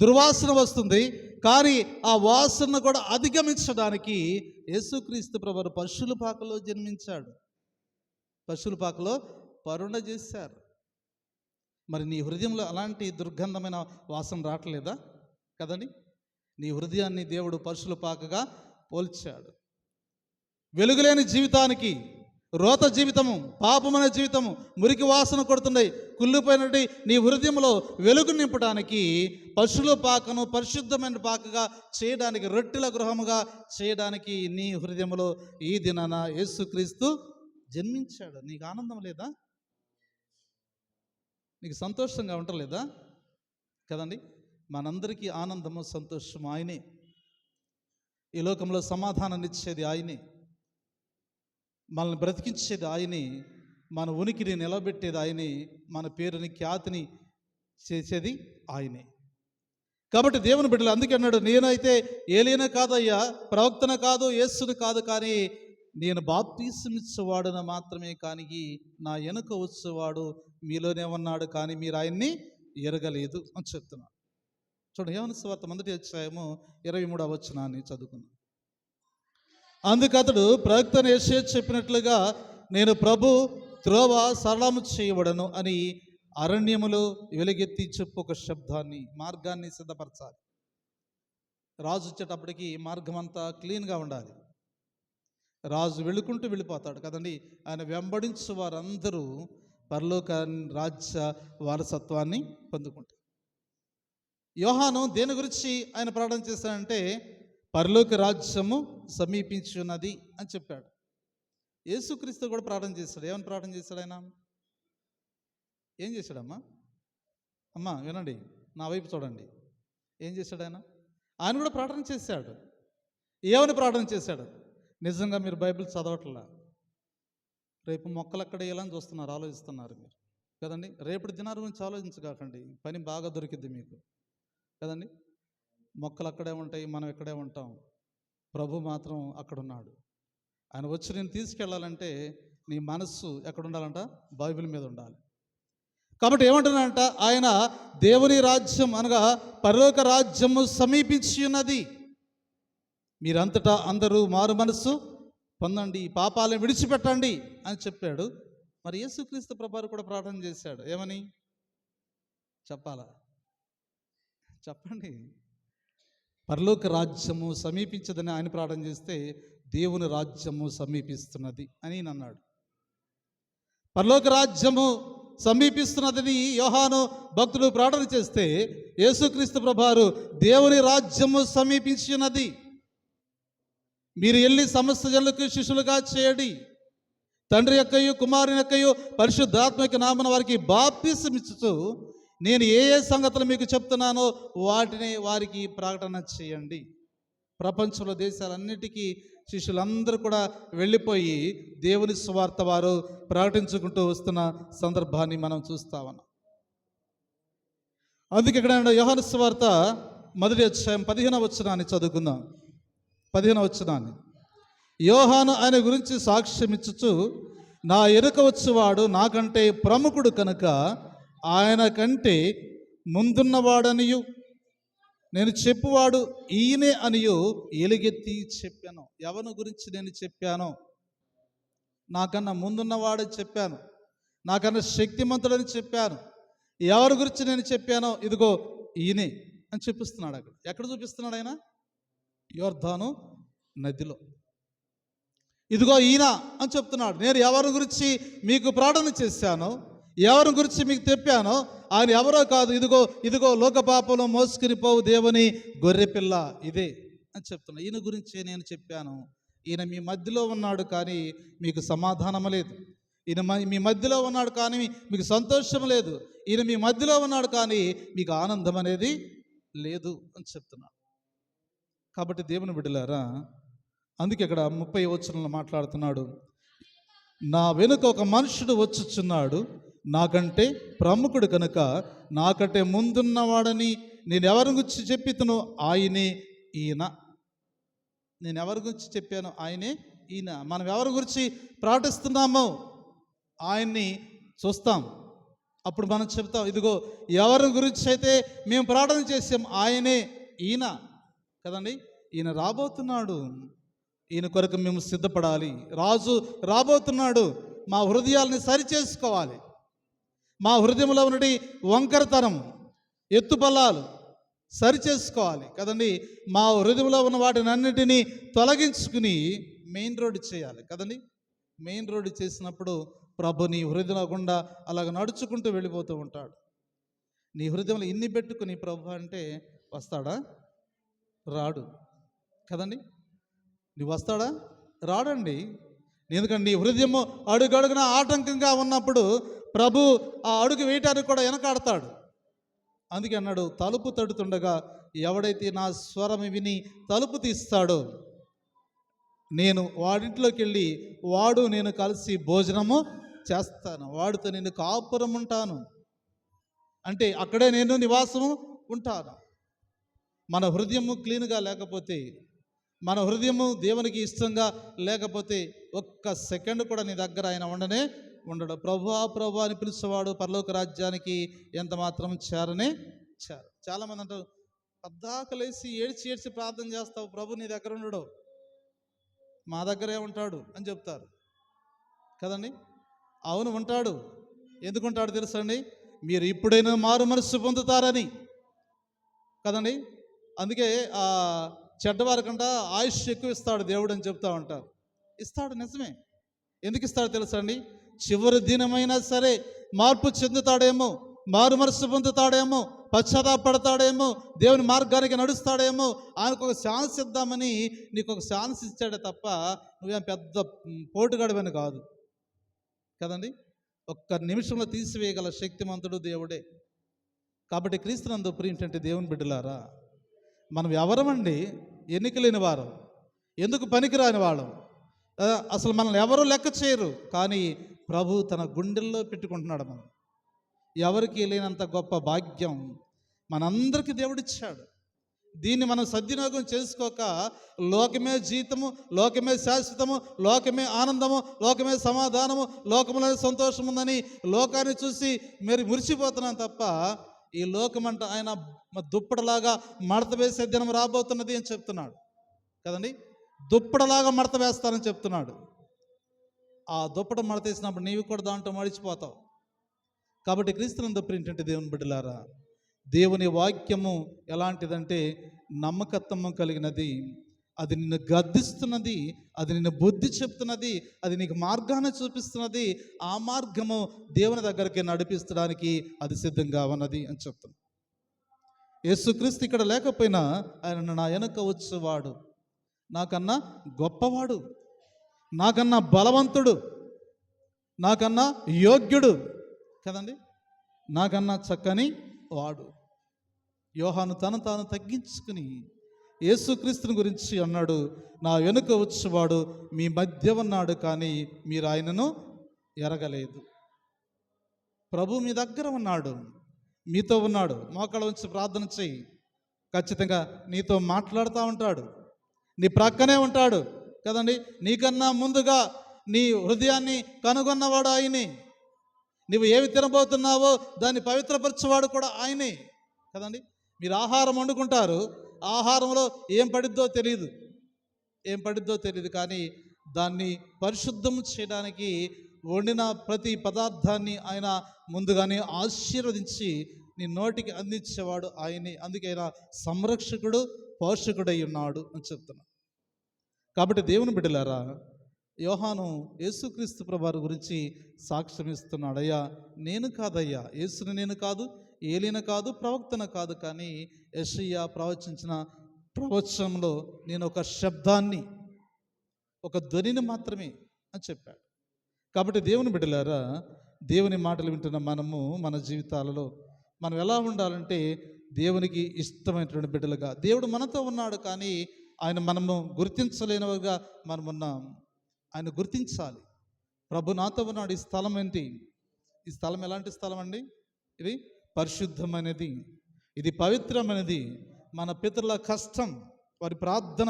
దుర్వాసన వస్తుంది. కానీ ఆ వాసన కూడా అధిగమించడానికి యేసుక్రీస్తు ప్రభువు పశువుల పాకలో జన్మించాడు, పశువుల పాకలో పరుండ చేశారు. మరి నీ హృదయంలో అలాంటి దుర్గంధమైన వాసన రావట్లేదా కదండి? నీ హృదయాన్ని దేవుడు పశువుల పాకగా పోల్చాడు. వెలుగులేని జీవితానికి, రోత జీవితము, పాపమైన జీవితము, మురికి వాసన కొడుతున్నాయి, కుళ్ళిపోయినట్టు నీ హృదయంలో వెలుగు నింపడానికి పశువుల పాకను పరిశుద్ధమైన పాకగా చేయడానికి, రొట్టెల గృహముగా చేయడానికి నీ హృదయంలో ఈ దినాన యేసుక్రీస్తు జన్మించాడు. నీకు ఆనందం లేదా? నీకు సంతోషంగా ఉండలేదా కదండి? మనందరికీ ఆనందము, సంతోషము ఆయనే. ఈ లోకంలో సమాధానాన్ని ఇచ్చేది ఆయనే, మనల్ని బ్రతికించేది ఆయనే, మన ఉనికిని నిలబెట్టేది ఆయనే, మన పేరుని ఖ్యాతిని చేసేది ఆయనే. కాబట్టి దేవుని బిడ్డలు అందుకే అన్నాడు, నేనైతే ఏలియన కాదయ్యా, ప్రవక్తన కాదు, యేసును కాదు, కానీ నేను బాప్తీసం ఇచ్చేవాడున మాత్రమే, కానీ నా వెనుక వచ్చేవాడు మీలోనే ఉన్నాడు, కానీ మీరు ఆయన్ని ఎరగలేదు అని చెప్తున్నాను. చూడండి, యోహాను సువార్త 1వ అధ్యాయము 23వ వచనాన్ని చదువుకున్నాను. అందుకతడు ప్రవక్త యెషయా చెప్పినట్లుగా నేను ప్రభు త్రోవ సరళము చేయబడను అని అరణ్యములో వెలుగెత్తి చెప్పు ఒక శబ్దాన్ని, మార్గాన్ని సిద్ధపరచాలి. రాజు వచ్చేటప్పటికి మార్గం అంతా క్లీన్గా ఉండాలి. రాజు వెళ్ళిపోతాడు కదండి. ఆయన వెంబడించు వారందరూ పరలోక రాజ్య వారసత్వాన్ని పొందుకుంటారు. యోహాను దేని గురించి ఆయన ప్రార్థన చేశాడంటే పరలోక రాజ్యము సమీపించి ఉన్నది అని చెప్పాడు. యేసుక్రీస్తు కూడా ప్రార్థన చేశాడు. ఏమని ప్రార్థన చేశాడు ఆయన? ఏం చేశాడమ్మా? అమ్మా వినండి, నా వైపు చూడండి. ఏం చేశాడు ఆయన? ఆయన కూడా ప్రార్థన చేశాడు. ఏమని ప్రార్థన చేశాడు? నిజంగా మీరు బైబిల్ చదవట్లా, రేపు మొక్కలు అక్కడ వేయాలని చూస్తున్నారు, ఆలోచిస్తున్నారు మీరు కదండి. రేపటి దినాల గురించి ఆలోచించకాకండి, పని బాగా దొరికిద్ది మీకు కదండి. మొక్కలు అక్కడే ఉంటాయి, మనం ఇక్కడే ఉంటాం. ప్రభు మాత్రం అక్కడ ఉన్నాడు. ఆయన వచ్చి నేను తీసుకెళ్ళాలంటే నీ మనస్సు ఎక్కడ ఉండాలంట? బైబిల్ మీద ఉండాలి. కాబట్టి ఏమంటున్నాడంట ఆయన, దేవుని రాజ్యం అనగా పరలోక రాజ్యము సమీపించి ఉన్నది, మీరంతటా అందరూ మారు మనస్సు పొందండి, పాపాలను విడిచిపెట్టండి అని చెప్పాడు. మరి యేసుక్రీస్తు ప్రభువు కూడా ప్రార్థన చేశాడు. ఏమని చెప్పాలా? చెప్పండి. పరలోక రాజ్యము సమీపించదని ఆయన ప్రార్థన చేస్తే దేవుని రాజ్యము సమీపిస్తున్నది అని అన్నాడు. పరలోక రాజ్యము సమీపిస్తున్నదని యోహాను భక్తుడు ప్రార్థన చేస్తే యేసుక్రీస్తు ప్రభువారు దేవుని రాజ్యము సమీపించినది, మీరు వెళ్ళి సమస్త జనులకు శిష్యులుగా చేయండి, తండ్రి యొక్కయు కుమారుని యొక్కయు పరిశుద్ధాత్మ యొక్క నామమున వారికి బాప్తిసమిచ్చుచు నేను ఏ ఏ సంగతులు మీకు చెప్తున్నానో వాటిని వారికి ప్రకటన చేయండి. ప్రపంచంలో దేశాలన్నిటికీ శిష్యులందరూ కూడా వెళ్ళిపోయి దేవుని సువార్త వారు ప్రకటించుకుంటూ వస్తున్న సందర్భాన్ని మనం చూస్తా ఉన్నాం. అందుకే ఇక్కడ యోహాను సువార్త 1వ అధ్యాయం 15వ వచనాన్ని చదువుకుందాం. 15వ వచనాన్ని. యోహాను ఆయన గురించి సాక్ష్యం ఇచ్చుచు, నా ఎరుక వచ్చువాడు నాకంటే ప్రముఖుడు కనుక ఆయన కంటే ముందున్నవాడనియు నేను చెప్పువాడు ఈయనే అనియు ఎలుగెత్తి చెప్పాను. ఎవరి గురించి నేను చెప్పానో? నాకన్నా ముందున్నవాడని చెప్పాను, నాకన్నా శక్తిమంతుడని చెప్పాను. ఎవరి గురించి నేను చెప్పానో ఇదిగో ఈయనే అని చూపిస్తున్నాడు. అక్కడ ఎక్కడ చూపిస్తున్నాడు ఆయన? యోర్దాను నదిలో. ఇదిగో ఈయన అని చెప్తున్నాడు. నేను ఎవరి గురించి మీకు ప్రార్థన చేశానో, ఎవరి గురించి మీకు చెప్పానో ఆయన ఎవరో కాదు, ఇదిగో ఇదిగో లోక పాపంలో మోసుకుని పోవు దేవుని గొర్రెపిల్ల ఇదే అని చెప్తున్నా. ఈయన గురించే నేను చెప్పాను. ఈయన మీ మధ్యలో ఉన్నాడు కానీ మీకు సమాధానం లేదు. ఈయన మీ మధ్యలో ఉన్నాడు కానీ మీకు సంతోషం లేదు. ఈయన మీ మధ్యలో ఉన్నాడు కానీ మీకు ఆనందం అనేది లేదు అని చెప్తున్నాడు. కాబట్టి దేవుని బిడ్డలారా, అందుకే ఇక్కడ 30వ వచనంలో మాట్లాడుతున్నాడు, నా వెనుక ఒక మనుషుడు వచ్చుచున్నాడు, నాకంటే ప్రముఖుడు కనుక నాకంటే ముందున్నవాడని నేను ఎవరి గురించి చెప్పితను ఆయనే ఈయన. నేను ఎవరి గురించి చెప్పాను? ఆయనే ఈయన. మనం ఎవరి గురించి ప్రార్థిస్తున్నామో ఆయన్ని చూస్తాం, అప్పుడు మనం చెప్తాం, ఇదిగో ఎవరి గురించి అయితే మేము ప్రార్థన చేసాం ఆయనే ఈయన కదండి. ఈయన రాబోతున్నాడు, ఈయన కొరకు మేము సిద్ధపడాలి. రాజు రాబోతున్నాడు, మా హృదయాల్ని సరిచేసుకోవాలి. మా హృదయంలో ఉన్నటి వంకరతనం, ఎత్తుపల్లాలు సరిచేసుకోవాలి కదండి. మా హృదయంలో ఉన్న వాటిని అన్నిటినీ తొలగించుకుని మెయిన్ రోడ్డు చేయాలి కదండి. మెయిన్ రోడ్డు చేసినప్పుడు ప్రభు నీ హృదయం గుండా అలాగ నడుచుకుంటూ వెళ్ళిపోతూ ఉంటాడు. నీ హృదయంలో ఇన్ని పెట్టుకుని ప్రభు అంటే వస్తాడా? రాడు కదండి. నువ్వు వస్తాడా? రాడండి. ఎందుకంటే నీ హృదయము అడుగడుగున ఆటంకంగా ఉన్నప్పుడు ప్రభు ఆ అడుగు వేయటానికి కూడా వెనకాడతాడు. అందుకే అన్నాడు, తలుపు తడుతుండగా ఎవడైతే నా స్వరం విని తలుపు తీస్తాడో నేను వాడింట్లోకి వెళ్ళి వాడు నేను కలిసి భోజనము చేస్తాను, వాడితో నేను కాపురం ఉంటాను. అంటే అక్కడే నేను నివాసము ఉంటాను. మన హృదయము క్లీన్గా లేకపోతే, మన హృదయము దేవునికి ఇష్టంగా లేకపోతే ఒక్క సెకండ్ కూడా నీ దగ్గర ఆయన ఉండడు. ప్రభువా ప్రభువా అని పిలిచేవాడు పరలోక రాజ్యానికి ఎంత మాత్రం చేరనే చేరు. చాలామంది అంటారు, పద్దాకలేసి ఏడ్చి ప్రార్థన చేస్తావు, ప్రభు నీ దగ్గర ఉండడు, మా దగ్గరే ఉంటాడు అని చెప్తారు కదండి. అవును ఉంటాడు. ఎందుకుంటాడు తెలుసండి? మీరు ఇప్పుడైనా మారు మనస్సు పొందుతారని కదండి. అందుకే చెడ్డవారికంట ఆయుష్ ఎక్కువ ఇస్తాడు దేవుడు అని చెప్తా ఉంటారు. ఇస్తాడు, నిజమే. ఎందుకు ఇస్తాడో తెలుసండి? చివరి దినమైనా సరే మార్పు చెందుతాడేమో, మారు మనస్సు పొందుతాడేమో, పశ్చాత్తాపడతాడేమో, దేవుని మార్గానికి నడుస్తాడేమో, ఆయనకు ఒక ఛాన్స్ ఇద్దామని నీకు ఒక ఛాన్స్ ఇచ్చాడే తప్ప నువ్వేం పెద్ద పోటుగాడివని కాదు కదండి. ఒక్క నిమిషంలో తీసివేయగల శక్తిమంతుడు దేవుడే. కాబట్టి క్రీస్తునందు ప్రియమైనటువంటి దేవుని బిడ్డలారా, మనం ఎవరమండి? ఎన్నిక లేని వారం, ఎందుకు పనికిరాని వాళ్ళం, అసలు మనల్ని ఎవరూ లెక్క చేయరు. కానీ ప్రభు తన గుండెల్లో పెట్టుకుంటున్నాడు. మనం ఎవరికి లేనంత గొప్ప భాగ్యం మనందరికీ దేవుడిచ్చాడు. దీన్ని మనం సద్వినియోగం చేసుకోక లోకమే జీతము, లోకమే శాశ్వతము, లోకమే ఆనందము, లోకమే సమాధానము, లోకములో సంతోషం ఉందని లోకాన్ని చూసి మీరు మురిసిపోతున్నాం తప్ప ఈ లోకమంట ఆయన దుప్పటలాగా మడత వేసే దినం రాబోతున్నది అని చెప్తున్నాడు కదండి. దుప్పటలాగా మడత వేస్తానని చెప్తున్నాడు. ఆ దుప్పట మడత వేసినప్పుడు నీవు కూడా దాంట్లో మడిచిపోతావు. కాబట్టి క్రీస్తునందు ప్రియమైనటువంటి దేవుని బిడ్డలారా, దేవుని వాక్యము ఎలాంటిదంటే నమ్మకత్వము కలిగినది. అది నిన్ను గద్దిస్తున్నది, అది నిన్ను బుద్ధి చెప్తున్నది, అది నీకు మార్గాన్ని చూపిస్తున్నది. ఆ మార్గము దేవుని దగ్గరికి నడిపిస్తడానికి అది సిద్ధంగా ఉన్నది అని చెప్తాను. యేసుక్రీస్తు ఇక్కడ లేకపోయినా ఆయన నా వెనుక వచ్చేవాడు నాకన్నా గొప్పవాడు, నాకన్నా బలవంతుడు, నాకన్నా యోగ్యుడు కదండి, నాకన్నా చక్కని వాడు. యోహాను తను తాను తగ్గించుకుని యేసుక్రీస్తుని గురించి అన్నాడు, నా వెనుక వచ్చేవాడు మీ మధ్య ఉన్నాడు కానీ మీరు ఆయనను ఎరగలేదు. ప్రభు మీ దగ్గర ఉన్నాడు, మీతో ఉన్నాడు. మోకాళ్ళ ఉంచి ప్రార్థన చెయ్యి, ఖచ్చితంగా నీతో మాట్లాడుతూ ఉంటాడు, నీ ప్రక్కనే ఉంటాడు కదండి. నీకన్నా ముందుగా నీ హృదయాన్ని కనుగొన్నవాడు ఆయనే. నువ్వు ఏమి తినబోతున్నావో దాన్ని పవిత్రపరచేవాడు కూడా ఆయనే కదండి. మీరు ఆహారం వండుకుంటారు, ఆహారంలో ఏం పడిద్దో తెలియదు కానీ దాన్ని పరిశుద్ధం చేయడానికి వండిన ప్రతి పదార్థాన్ని ఆయన ముందుగానే ఆశీర్వదించి నీ నోటికి అందించేవాడు ఆయనే. అందుకే ఆయన సంరక్షకుడు, పోషకుడై ఉన్నాడు అని చెప్తున్నా. కాబట్టి దేవుని బిడ్డలారా, యోహాను యేసుక్రీస్తు ప్రభువారి గురించి సాక్ష్యం ఇస్తున్నాడు. అయ్యా నేను కాదయ్యా, యేసుని నేను కాదు, ఏలిన కాదు, ప్రవక్తన కాదు, కానీ యెషయా ప్రవచించిన ప్రవచనంలో నేను ఒక శబ్దాన్ని, ఒక ధ్వనిని మాత్రమే అని చెప్పాడు. కాబట్టి దేవుని బిడ్డలారా, దేవుని మాటలు వింటున్న మనము మన జీవితాలలో మనం ఎలా ఉండాలంటే దేవునికి ఇష్టమైనటువంటి బిడ్డలుగా. దేవుడు మనతో ఉన్నాడు కానీ ఆయన మనము గుర్తించలేనివిగా మనం ఉన్నాం. ఆయన గుర్తించాలి. ప్రభు నాతో ఉన్నాడు. ఈ స్థలం ఏంటి? ఈ స్థలం ఎలాంటి స్థలం అండి? ఇది పరిశుద్ధమైనది, ఇది పవిత్రమైనది. మన పితరుల కష్టం, వారి ప్రార్థన.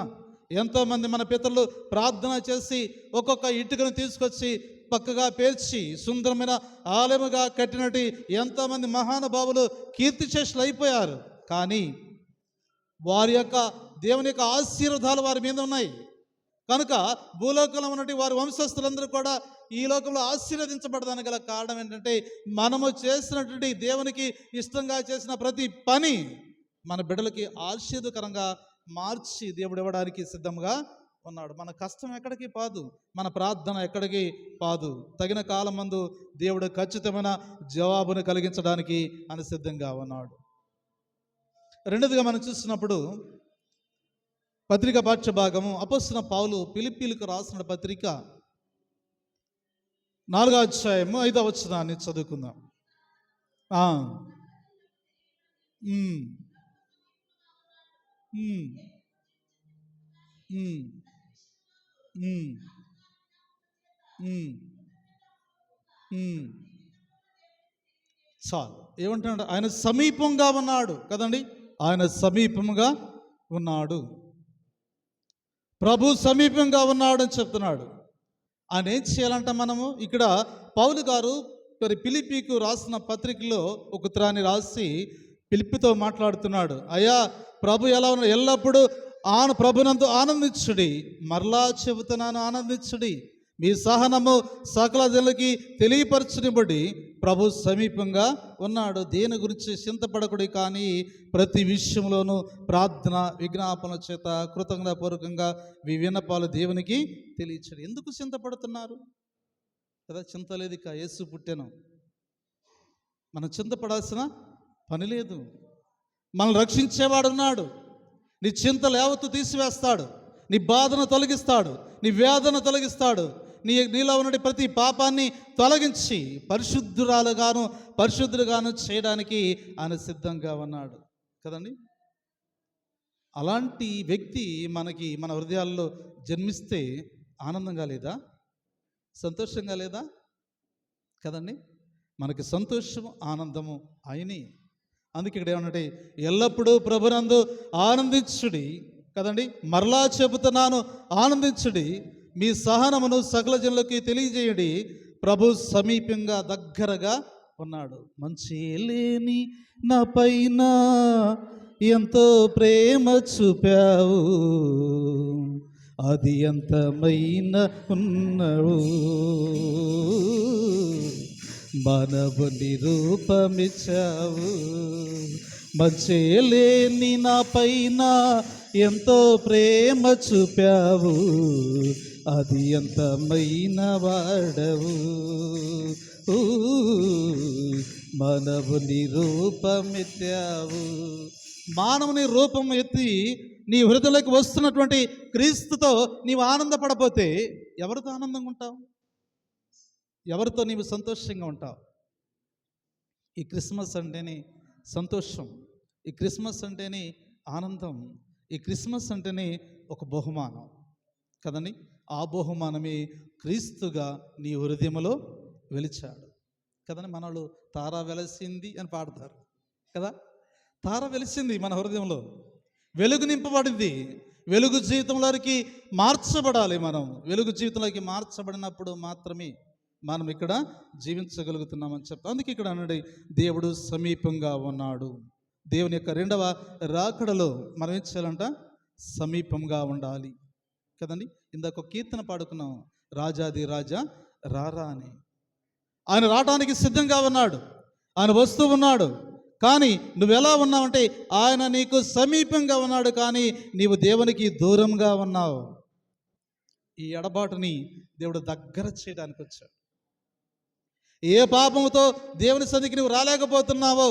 ఎంతోమంది మన పితరులు ప్రార్థన చేసి ఒక్కొక్క ఇటుకను తీసుకొచ్చి పక్కగా పేర్చి సుందరమైన ఆలయముగా కట్టినట్టు ఎంతోమంది మహానుభావులు కీర్తిశేషులు అయిపోయారు. కానీ వారి యొక్క దేవుని యొక్క ఆశీర్వాదాలు వారి మీద ఉన్నాయి కనుక భూలోకంలో ఉన్నటువంటి వారి వంశస్థులందరూ కూడా ఈ లోకంలో ఆశీర్వదించబడడానికి గల కారణం ఏంటంటే మనము చేసినటువంటి దేవునికి ఇష్టంగా చేసిన ప్రతి పని మన బిడ్డలకి ఆశీర్వదకరంగా మార్చి దేవుడు ఇవ్వడానికి సిద్ధంగా ఉన్నాడు. మన కష్టం ఎక్కడికి పాదు, మన ప్రార్థన ఎక్కడికి పాదు. తగిన కాలం మందు దేవుడు ఖచ్చితమైన జవాబును కలిగించడానికి ఆయన సిద్ధంగా ఉన్నాడు. రెండోదిగా మనం చూసినప్పుడు పత్రిక పాఠ్య భాగము అపొస్తలుడైన పౌలు ఫిలిప్పీలకు రాసిన పత్రిక 4వ అధ్యాయము 5వ వచనాన్ని చదువుకుందాం. చాలు. ఏమంటున్నాడు? ఆయన సమీపంగా ఉన్నాడు కదండి. ఆయన సమీపంగా ఉన్నాడు, ప్రభు సమీపంగా ఉన్నాడు అని చెప్తున్నాడు. ఆయన ఏం చేయాలంట? మనము ఇక్కడ పౌలు గారు మరి ఫిలిప్పీకు రాసిన పత్రికలో ఒక ఉత్తరాన్ని రాసి ఫిలిప్పీతో మాట్లాడుతున్నాడు. అయ్యా ప్రభు ఎలా ఉన్నాడు? ఎల్లప్పుడూ ప్రభునందు ఆనందించుడి. మరలా చెబుతున్నాను, ఆనందించుడి. మీ సహనము సకల జనులకి తెలియపరచనిబడి ప్రభు సమీపంగా ఉన్నాడు. దేని గురించి చింతపడకుడి, కానీ ప్రతి విషయంలోనూ ప్రార్థన విజ్ఞాపన చేత కృతజ్ఞతాపూర్వకంగా విన్నపాలు దేవునికి తెలియచండి. ఎందుకు చింతపడుతున్నారు కదా? చింత లేదు, ఇక యేసు పుట్టెను. మనం చింతపడాల్సిన పని లేదు. మనల్ని రక్షించేవాడున్నాడు. నీ చింతలు యావత్తు తీసివేస్తాడు, నీ బాధను తొలగిస్తాడు, నీ వేదన తొలగిస్తాడు, నీలో ఉన్న ప్రతి పాపాన్ని తొలగించి పరిశుద్ధుడుగాను చేయడానికి ఆయన సిద్ధంగా ఉన్నాడు కదండి. అలాంటి వ్యక్తి మన హృదయాల్లో జన్మిస్తే ఆనందంగా లేదా, సంతోషంగా లేదా కదండి. మనకి సంతోషం ఆనందము ఆయనే. అందుకే ఇక్కడ ఏమనంటే ఎల్లప్పుడూ ప్రభునందు ఆనందించుడి కదండి. మరలా చెబుతున్నాను, ఆనందించుడి, మీ సహనమును సకల జనులకి తెలియజేయండి, ప్రభు సమీపంగా దగ్గరగా ఉన్నాడు. మంచి లేని నా పైన ఎంతో ప్రేమ చూపావు, అది ఎంతమైన ఉన్నావు, మానవుని రూపమిచ్చావు. మంచి లేని నా పైన ఎంతో ప్రేమ చూపావు, అది ఎంతమైన వాడవు, మానవుని రూపమెత్తావు. మానవుని రూపం ఎత్తి నీ హృదయలోకి వస్తున్నటువంటి క్రీస్తుతో నీవు ఆనందపడపోతే ఎవరితో ఆనందంగా ఉంటావు, ఎవరితో నీవు సంతోషంగా ఉంటావు? ఈ క్రిస్మస్ అంటేనే సంతోషం, ఈ క్రిస్మస్ అంటేనే ఆనందం, ఈ క్రిస్మస్ అంటేనే ఒక బహుమానం కదండి. ఆ బహుమానమే క్రీస్తుగా నీ హృదయంలో వెలిచాడు కదండి. మనలు తార వెలసింది అని పాడతారు కదా. తార వెలిసింది మన హృదయంలో, వెలుగు నింపబడింది. వెలుగు జీవితంలోకి మార్చబడాలి. మనం వెలుగు జీవితంలోకి మార్చబడినప్పుడు మాత్రమే మనం ఇక్కడ జీవించగలుగుతున్నామని చెప్తాం. అందుకే ఇక్కడ అన్నాడు, దేవుడు సమీపంగా ఉన్నాడు. దేవుని యొక్క రెండవ రాకడలో మనం ఏం చేయాలంట, సమీపంగా ఉండాలి కదండి. ఇందాక కీర్తన పాడుకున్నాం, రాజాది రాజా రారా అని. ఆయన రావడానికి సిద్ధంగా ఉన్నాడు, ఆయన వస్తూ ఉన్నాడు. కానీ నువ్వెలా ఉన్నావంటే ఆయన నీకు సమీపంగా ఉన్నాడు, కానీ నీవు దేవునికి దూరంగా ఉన్నావు. ఈ ఎడబాటుని దేవుడు దగ్గర చేయడానికి వచ్చాడు. ఏ పాపముతో దేవుని సన్నిధికి నువ్వు రాలేకపోతున్నావో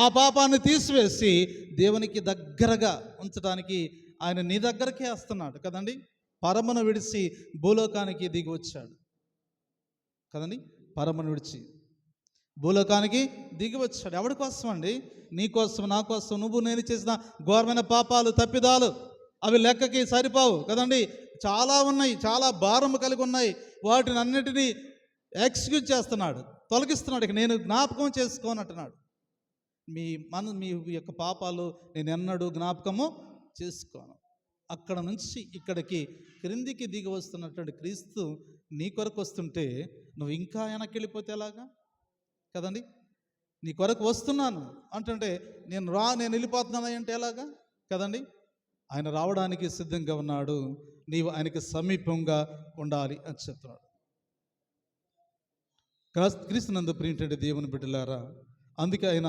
ఆ పాపాన్ని తీసివేసి దేవునికి దగ్గరగా ఉంచడానికి ఆయన నీ దగ్గరకే వస్తున్నాడు కదండి. పరమును విడిచి భూలోకానికి దిగి వచ్చాడు కదండి. పరమును విడిచి భూలోకానికి దిగి వచ్చాడు. ఎవరి కోసం అండి? నీ కోసం, నా కోసం. నువ్వు నేను చేసిన ఘోరమైన పాపాలు, తప్పిదాలు అవి లెక్కకి సరిపోవు కదండి. చాలా ఉన్నాయి, చాలా భారము కలిగి ఉన్నాయి. వాటిని అన్నిటినీ ఎక్స్క్యూజ్ చేస్తున్నాడు, తొలగిస్తున్నాడు. ఇక నేను జ్ఞాపకం చేసుకోనంటున్నాడు. మీ యొక్క పాపాలు నేను ఎన్నడూ జ్ఞాపకము చేసుకోను. అక్కడ నుంచి ఇక్కడికి క్రిందికి దిగి వస్తున్నటువంటి క్రీస్తు నీ కొరకు వస్తుంటే నువ్వు ఇంకా వెనక్కి వెళ్ళిపోతే ఎలాగా కదండి. నీ కొరకు వస్తున్నాను అంటుంటే నేను వెళ్ళిపోతున్నాను అంటే ఎలాగా కదండి. ఆయన రావడానికి సిద్ధంగా ఉన్నాడు, నీవు ఆయనకి సమీపంగా ఉండాలి అని చెప్తున్నాడు. క్రీస్తునందు ప్రియమైనటువంటి దేవుని బిడ్డలారా, అందుకే ఆయన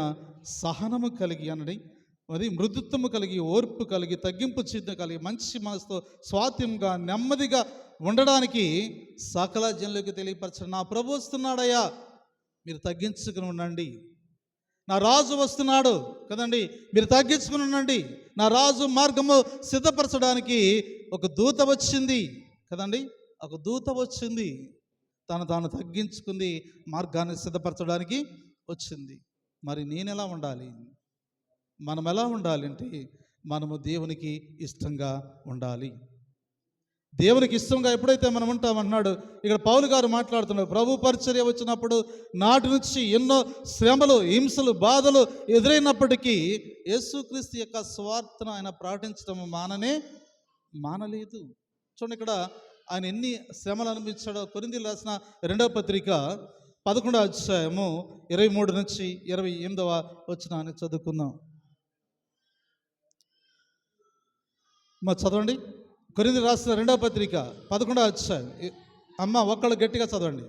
సహనము కలిగి అనడి, అది మృదుత్వము కలిగి, ఓర్పు కలిగి, తగ్గింపు చిత్తం కలిగి, మంచి మనసుతో స్వాత్యంగా నెమ్మదిగా ఉండడానికి సకల జనులకు తెలియపరచడం. నా ప్రభు వస్తున్నాడయ్యా, మీరు తగ్గించుకుని ఉండండి. నా రాజు వస్తున్నాడు కదండి, మీరు తగ్గించుకుని ఉండండి. నా రాజు మార్గము సిద్ధపరచడానికి ఒక దూత వచ్చింది కదండి. ఒక దూత వచ్చింది, తాను తగ్గించుకుంది, మార్గాన్ని సిద్ధపరచడానికి వచ్చింది. మరి నేను ఎలా ఉండాలి, మనం ఎలా ఉండాలి అంటే మనము దేవునికి ఇష్టంగా ఉండాలి. దేవునికి ఇష్టంగా ఎప్పుడైతే మనం ఉంటామన్నాడు. ఇక్కడ పౌలు గారు మాట్లాడుతున్నారు, ప్రభు పరిచర్య వచ్చినప్పుడు నాటి నుంచి ఎన్నో శ్రమలు, హింసలు, బాధలు ఎదురైనప్పటికీ యేసుక్రీస్తు యొక్క స్వార్థను ఆయన ప్రకటించడం మానలేదు. చూడండి, ఇక్కడ ఆయన ఎన్ని శ్రమలు అనిపించాడో. కొరింథీయులకు రాసిన 2వ పత్రిక 11వ అధ్యాయము 23 నుంచి 28వ వచనాన్ని చదువుకుందాం. చదవండి. కొరింథీయులకు రాసిన 2వ పత్రిక 11వ అధ్యాయం. అమ్మ ఒక్కళ్ళు గట్టిగా చదవండి.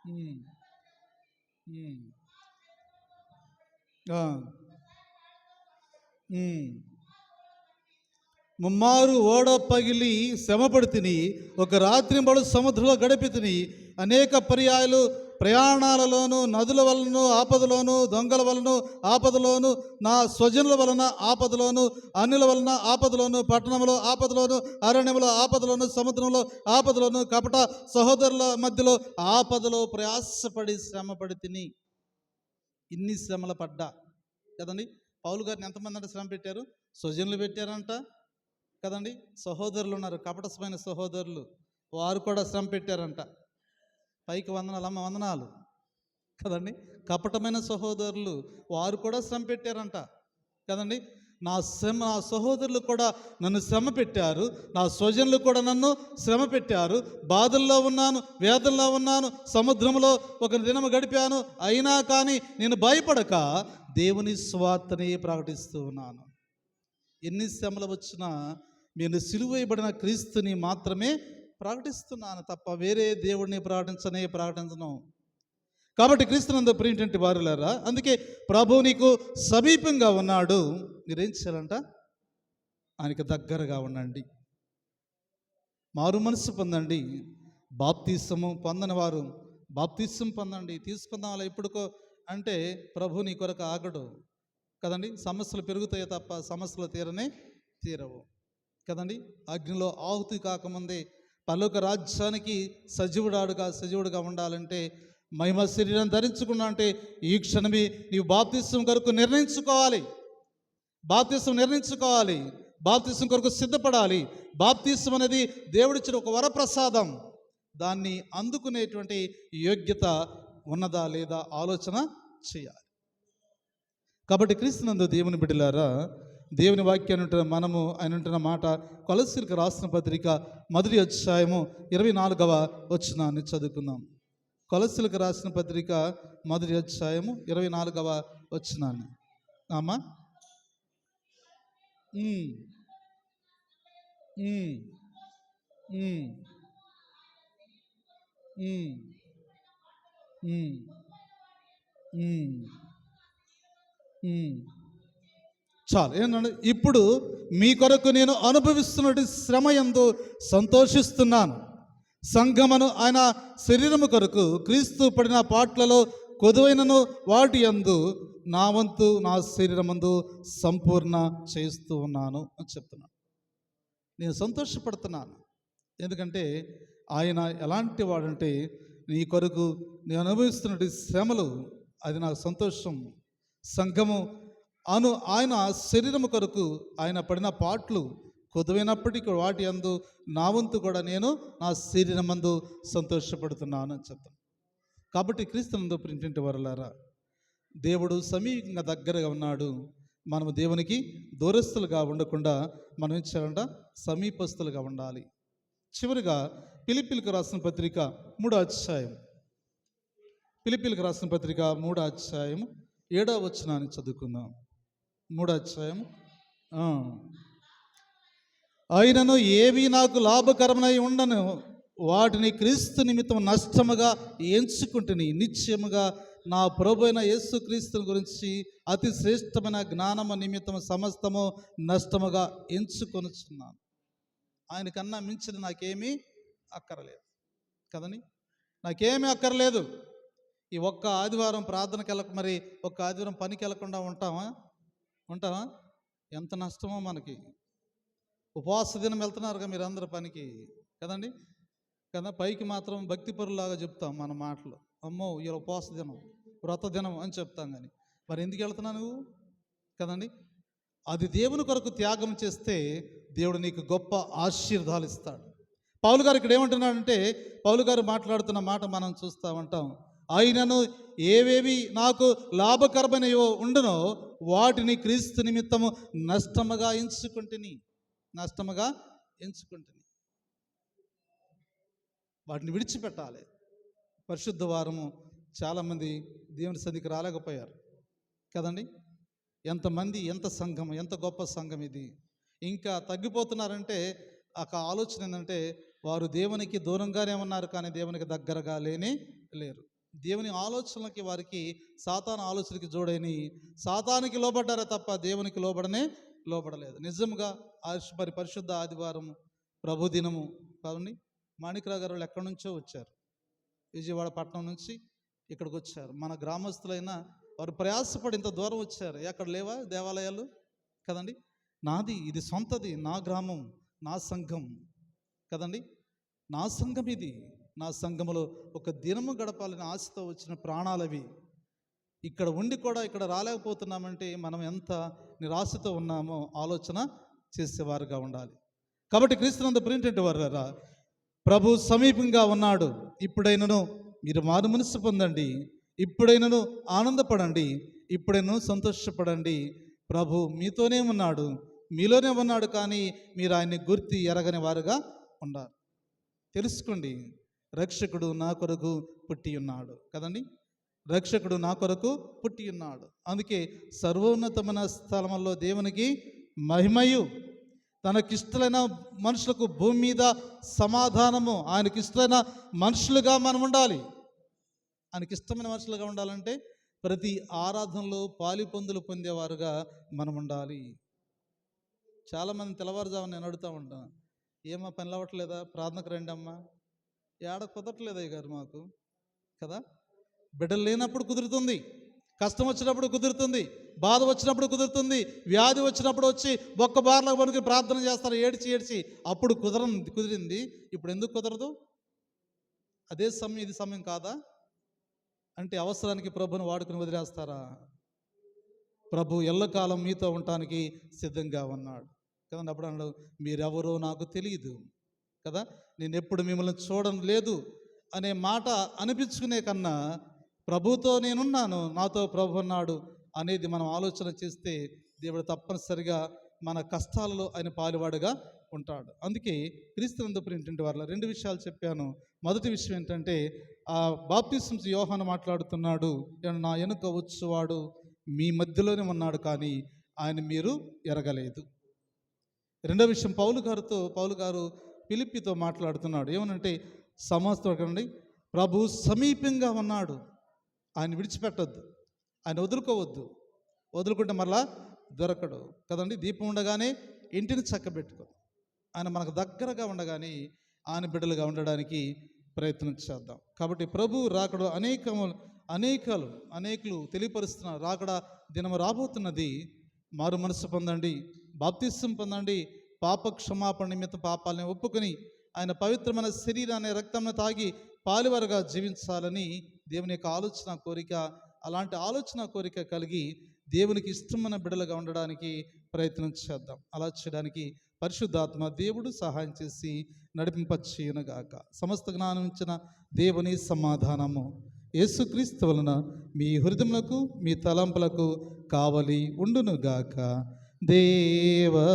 ఉమ్, ఉమ్, ఆ, ఉమ్. ముమ్మారు ఓడ పగిలి శ్రమపడి తిని ఒక రాత్రి బడు సముద్రంలో గడిపి తిని అనేక పర్యాయాలు ప్రయాణాలలోను నదుల వలన ఆపదలోను దొంగల వలన ఆపదలోను నా స్వజనుల వలన ఆపదలోను అన్యుల వలన ఆపదలోను పట్టణంలో ఆపదలోను అరణ్యంలో ఆపదలోను సముద్రంలో ఆపదలోను కపట సహోదరుల మధ్యలో ఆపదలో ప్రయాసపడి శ్రమపడి తిని ఇన్ని శ్రమలు పడ్డా కదండి. పౌలు గారిని ఎంతమంది అంటే శ్రమ పెట్టారు? స్వజనులు పెట్టారంట కదండి. సహోదరులు ఉన్నారు, కపటమైన సహోదరులు, వారు కూడా శ్రమ పెట్టారంట. పైకి వందనాలు, అమ్మ వందనాలు కదండి. కపటమైన సహోదరులు వారు కూడా శ్రమ పెట్టారంట కదండి. నా సహోదరులు కూడా నన్ను శ్రమ పెట్టారు, నా స్వజనులు కూడా నన్ను శ్రమ పెట్టారు. బాధల్లో ఉన్నాను, వేదనలో ఉన్నాను, సముద్రంలో ఒక దినము గడిపాను, అయినా కానీ నేను భయపడక దేవుని స్వార్థని ప్రకటిస్తూ ఉన్నాను. ఎన్ని శ్రమలు వచ్చినా నేను సిలువేయబడిన క్రీస్తుని మాత్రమే ప్రకటిస్తున్నాను తప్ప వేరే దేవుడిని ప్రకటించను. కాబట్టి క్రీస్తునందు ప్రియమైనటువంటి వారులారా, అందుకే ప్రభు నీకు సమీపంగా ఉన్నాడు. మీరేం చేయాలంట? ఆయనకు దగ్గరగా ఉండండి, మారు మనసు పొందండి. బాప్తీసము పొందని వారు బాప్తీసం పొందండి. తీసుకుందాం అలా ఎప్పుడుకో అంటే ప్రభు నీ కొరకు ఆగడు కదండి. సమస్యలు పెరుగుతాయి తప్ప సమస్యలు తీరవు కదండి. అగ్నిలో ఆహుతి కాకముందే పరలోక రాజ్యానికి సజీవుడుగా ఉండాలంటే, మహిమ శరీరం ధరించుకున్నా అంటే ఈ క్షణమే నీవు బాప్తిసం కొరకు నిర్ణయించుకోవాలి. బాప్తిసం కొరకు సిద్ధపడాలి. బాప్తిసం అనేది దేవుడిచ్చిన ఒక వరప్రసాదం. దాన్ని అందుకునేటువంటి యోగ్యత ఉన్నదా లేదా ఆలోచన చేయాలి. కాబట్టి క్రీస్తునందు దేవుని బిడ్డలారా, దేవుని వాక్యాన్ని ఉంటున్న మనము ఆయన ఉంటున్న మాట కొలస్సీలకు రాసిన పత్రిక 1వ అధ్యాయము 24వ వచనాన్ని చదువుకుందాం. కొలస్సీలకు రాసిన పత్రిక 1వ అధ్యాయము 24వ వచనాన్ని. అమ్మా చాలు. ఏంటంటే, ఇప్పుడు మీ కొరకు నేను అనుభవిస్తున్నటువంటి శ్రమ యందు సంతోషిస్తున్నాను. సంఘమును ఆయన శరీరము కొరకు క్రీస్తు పడిన పాటలలో కొదువైనను వాటి యందు నా వంతు నా శరీరమందు సంపూర్ణ చేస్తూ ఉన్నాను అని చెప్తున్నాను. నేను సంతోషపడుతున్నాను. ఎందుకంటే ఆయన ఎలాంటి వాడంటే, నీ కొరకు నేను అనుభవిస్తున్నటువంటి శ్రమలు అది నాకు సంతోషం. సంఘము ఆయన శరీరము కొరకు ఆయన పడిన పాటలు కొదువైనప్పటికీ వాటి యందు నా వంతు కూడా నేను నా శరీరమందు సంతోషపడుతున్నాను అని చెప్తాను. కాబట్టి క్రీస్తునందు ప్రింటింటి వారులారా, దేవుడు సమీపంగా దగ్గరగా ఉన్నాడు. మనము దేవునికి దూరస్తులుగా ఉండకుండా మనం ఏం చేయాలంట? సమీపస్తులుగా ఉండాలి. చివరిగా ఫిలిప్పీలకు రాసిన పత్రిక 3వ అధ్యాయం, ఫిలిప్పీలకు రాసిన పత్రిక 3వ అధ్యాయం 7వ వచనాన్ని చదువుకుందాం. 3వ అధ్యాయం. అయినను ఏవి నాకు లాభకరమై ఉండను వాటిని క్రీస్తు నిమిత్తం నష్టముగా ఎంచుకుంటుని నిశ్చయముగా నా ప్రభు అయిన యేసు క్రీస్తుని గురించి అతి శ్రేష్టమైన జ్ఞానము నిమిత్తము సమస్తము నష్టముగా ఎంచుకొనుచున్నాను. ఆయనకన్నా మించిన నాకేమీ అక్కరలేదు కదని. నాకేమీ అక్కర్లేదు. ఈ ఒక్క ఆదివారం ప్రార్థనకి మరి ఒక్క ఆదివారం పనికి వెళ్ళకుండా ఉంటామా? ఎంత నష్టమో మనకి. ఉపవాస దినం వెళ్తున్నారుగా మీరు అందరూ పనికి కదండి కదా. పైకి మాత్రం భక్తి పరులాగా చెప్తాం మన మాటలు, అమ్మో ఈ ఉపవాస దినం వ్రత దినం అని చెప్తాం. కానీ మరి ఎందుకు వెళ్తున్నావు నువ్వు కదండి? అది దేవుని కొరకు త్యాగం చేస్తే దేవుడు నీకు గొప్ప ఆశీర్వాదాలు ఇస్తాడు. పౌలు గారు ఇక్కడ ఏమంటున్నాడంటే, పౌలు గారు మాట్లాడుతున్న మాట మనం చూస్తూ ఉంటాం. ఆయనను ఏవేవి నాకు లాభకరమైనవో ఉండునో వాటిని క్రీస్తు నిమిత్తము నష్టముగా ఎంచుకుంటుని వాటిని విడిచిపెట్టాలి. పరిశుద్ధ వారము చాలామంది దేవుని సన్నిధికి రాలేకపోయారు కదండి. ఎంతమంది, ఎంత సంఘం, ఎంత గొప్ప సంఘం ఇది. ఇంకా తగ్గిపోతున్నారంటే ఒక ఆలోచన ఏంటంటే, వారు దేవునికి దూరంగానే ఉన్నారు కానీ దేవునికి దగ్గరగా లేరు. దేవుని ఆలోచనలకి వారికి సాతాను ఆలోచనకి జోడైని సాతానికి లోబడ్డారే తప్ప దేవునికి లోబడలేదు. నిజంగా మరి పరిశుద్ధ ఆదివారం ప్రభు దినము కావండి. మాణిక్రావు గారు వాళ్ళు ఎక్కడి నుంచో వచ్చారు, విజయవాడ పట్టణం నుంచి ఇక్కడికి వచ్చారు. మన గ్రామస్తులైన వారు ప్రయాసపడి ఇంత దూరం వచ్చారు. ఎక్కడ లేవా దేవాలయాలు కదండి? నాది ఇది సొంతది, నా గ్రామం, నా సంఘం కదండి, నా సంఘం ఇది. నా సంఘములో ఒక దినము గడపాలని ఆశతో వచ్చిన ప్రాణాలవి. ఇక్కడ ఉండి కూడా ఇక్కడ రాలేకపోతున్నామంటే మనం ఎంత నిరాశతో ఉన్నామో ఆలోచన చేసేవారుగా ఉండాలి. కాబట్టి క్రీస్తునందు ప్రియమైనటువంటి వారులారా, ప్రభు సమీపంగా ఉన్నాడు. ఇప్పుడైనను మీరు మారు మనసు పొందండి, ఇప్పుడైనను ఆనందపడండి, ఇప్పుడైనా సంతోషపడండి. ప్రభు మీతోనే ఉన్నాడు, మీలోనే ఉన్నాడు. కానీ మీరు ఆయన్ని గుర్తి ఎరగని వారుగా ఉండాలి. తెలుసుకోండి, రక్షకుడు నా కొరకు పుట్టి ఉన్నాడు కదండి. రక్షకుడు నా కొరకు పుట్టి ఉన్నాడు. అందుకే సర్వోన్నతమైన స్థలములో దేవునికి మహిమయు, తనకిష్టమైన మనుషులకు భూమి మీద సమాధానము. ఆయనకిష్టమైన మనుషులుగా మనం ఉండాలి. ఆయనకిష్టమైన మనుషులుగా ఉండాలంటే ప్రతి ఆరాధనలో పాలిపొందులు పొందేవారుగా మనం ఉండాలి. చాలామంది తెల్లవారుజామున నేను అడుగుతూ ఉంటాను, ఏమా పని అవ్వట్లేదా, ప్రార్థనకు రండి అమ్మా. ఏడ కుదరట్లేదు అయ్యగారు మాకు కదా. బిడ్డలు లేనప్పుడు కుదురుతుంది, కష్టం వచ్చినప్పుడు కుదురుతుంది, బాధ వచ్చినప్పుడు కుదురుతుంది, వ్యాధి వచ్చినప్పుడు వచ్చి ఒక్క బార్లకు పనికి ప్రార్థన చేస్తారు ఏడ్చి. అప్పుడు కుదిరింది. ఇప్పుడు ఎందుకు కుదరదు? అదే సమయం ఇది సమయం కాదా అంటే అవసరానికి ప్రభుని వాడుకుని వదిలేస్తారా? ప్రభు ఎల్లకాలం మీతో ఉండటానికి సిద్ధంగా ఉన్నాడు కదండి. అప్పుడు అన్నాడు, మీరెవరో నాకు తెలియదు కదా, నేను ఎప్పుడు మిమ్మల్ని చూడడం లేదు అనే మాట అనిపించుకునే కన్నా ప్రభుతో నేనున్నాను, నాతో ప్రభు ఉన్నాడు అనేది మనం ఆలోచన చేస్తే దేవుడు తప్పనిసరిగా మన కష్టాలలో ఆయన పాలువాడుగా ఉంటాడు. అందుకే క్రీస్తునందు ప్రియమైనటువంటి వారిలో 2 విషయాలు చెప్పాను. మొదటి విషయం ఏంటంటే, ఆ బాప్తిస్మ యోహాను మాట్లాడుతున్నాడు, నా వెనుక వచ్చేవాడు మీ మధ్యలోనే ఉన్నాడు కానీ ఆయన మీరు ఎరగలేదు. రెండో విషయం, పౌలు గారు ఫిలిప్పీతో మాట్లాడుతున్నాడు. ఏమనంటే, సమస్తకండి ప్రభు సమీపంగా ఉన్నాడు, ఆయన విడిచిపెట్టద్దు, ఆయన వదులుకోవద్దు. వదులుకుంటే మరలా దొరకడు కదండి. దీపం ఉండగానే ఇంటిని చక్కబెట్టుకో. ఆయన మనకు దగ్గరగా ఉండగానే ఆయన బిడ్డలుగా ఉండడానికి ప్రయత్నం చేద్దాం. కాబట్టి ప్రభు రాకడ అనేకులు తెలియపరుస్తున్నారు. రాకడ దినము రాబోతున్నది. మారు మనసు పొందండి, బాప్తిస్మం పొందండి, పాప క్షమాపణ నిమిత్తం పాపాలని ఒప్పుకొని ఆయన పవిత్రమైన శరీరాన్ని రక్తాన్ని తాగి పాలువారుగా జీవించాలని దేవుని యొక్క ఆలోచన కోరిక. అలాంటి ఆలోచన కోరిక కలిగి దేవునికి ఇష్టమైన బిడ్డలుగా ఉండడానికి ప్రయత్నం చేద్దాం. అలా చేయడానికి పరిశుద్ధాత్మ దేవుడు సహాయం చేసి నడిపింపచేయునుగాక. సమస్త జ్ఞానం ఇచ్చిన దేవుని సమాధానము యేసుక్రీస్తు వలన మీ హృదయములకు మీ తలంపులకు కావలి ఉండునుగాక. దేవా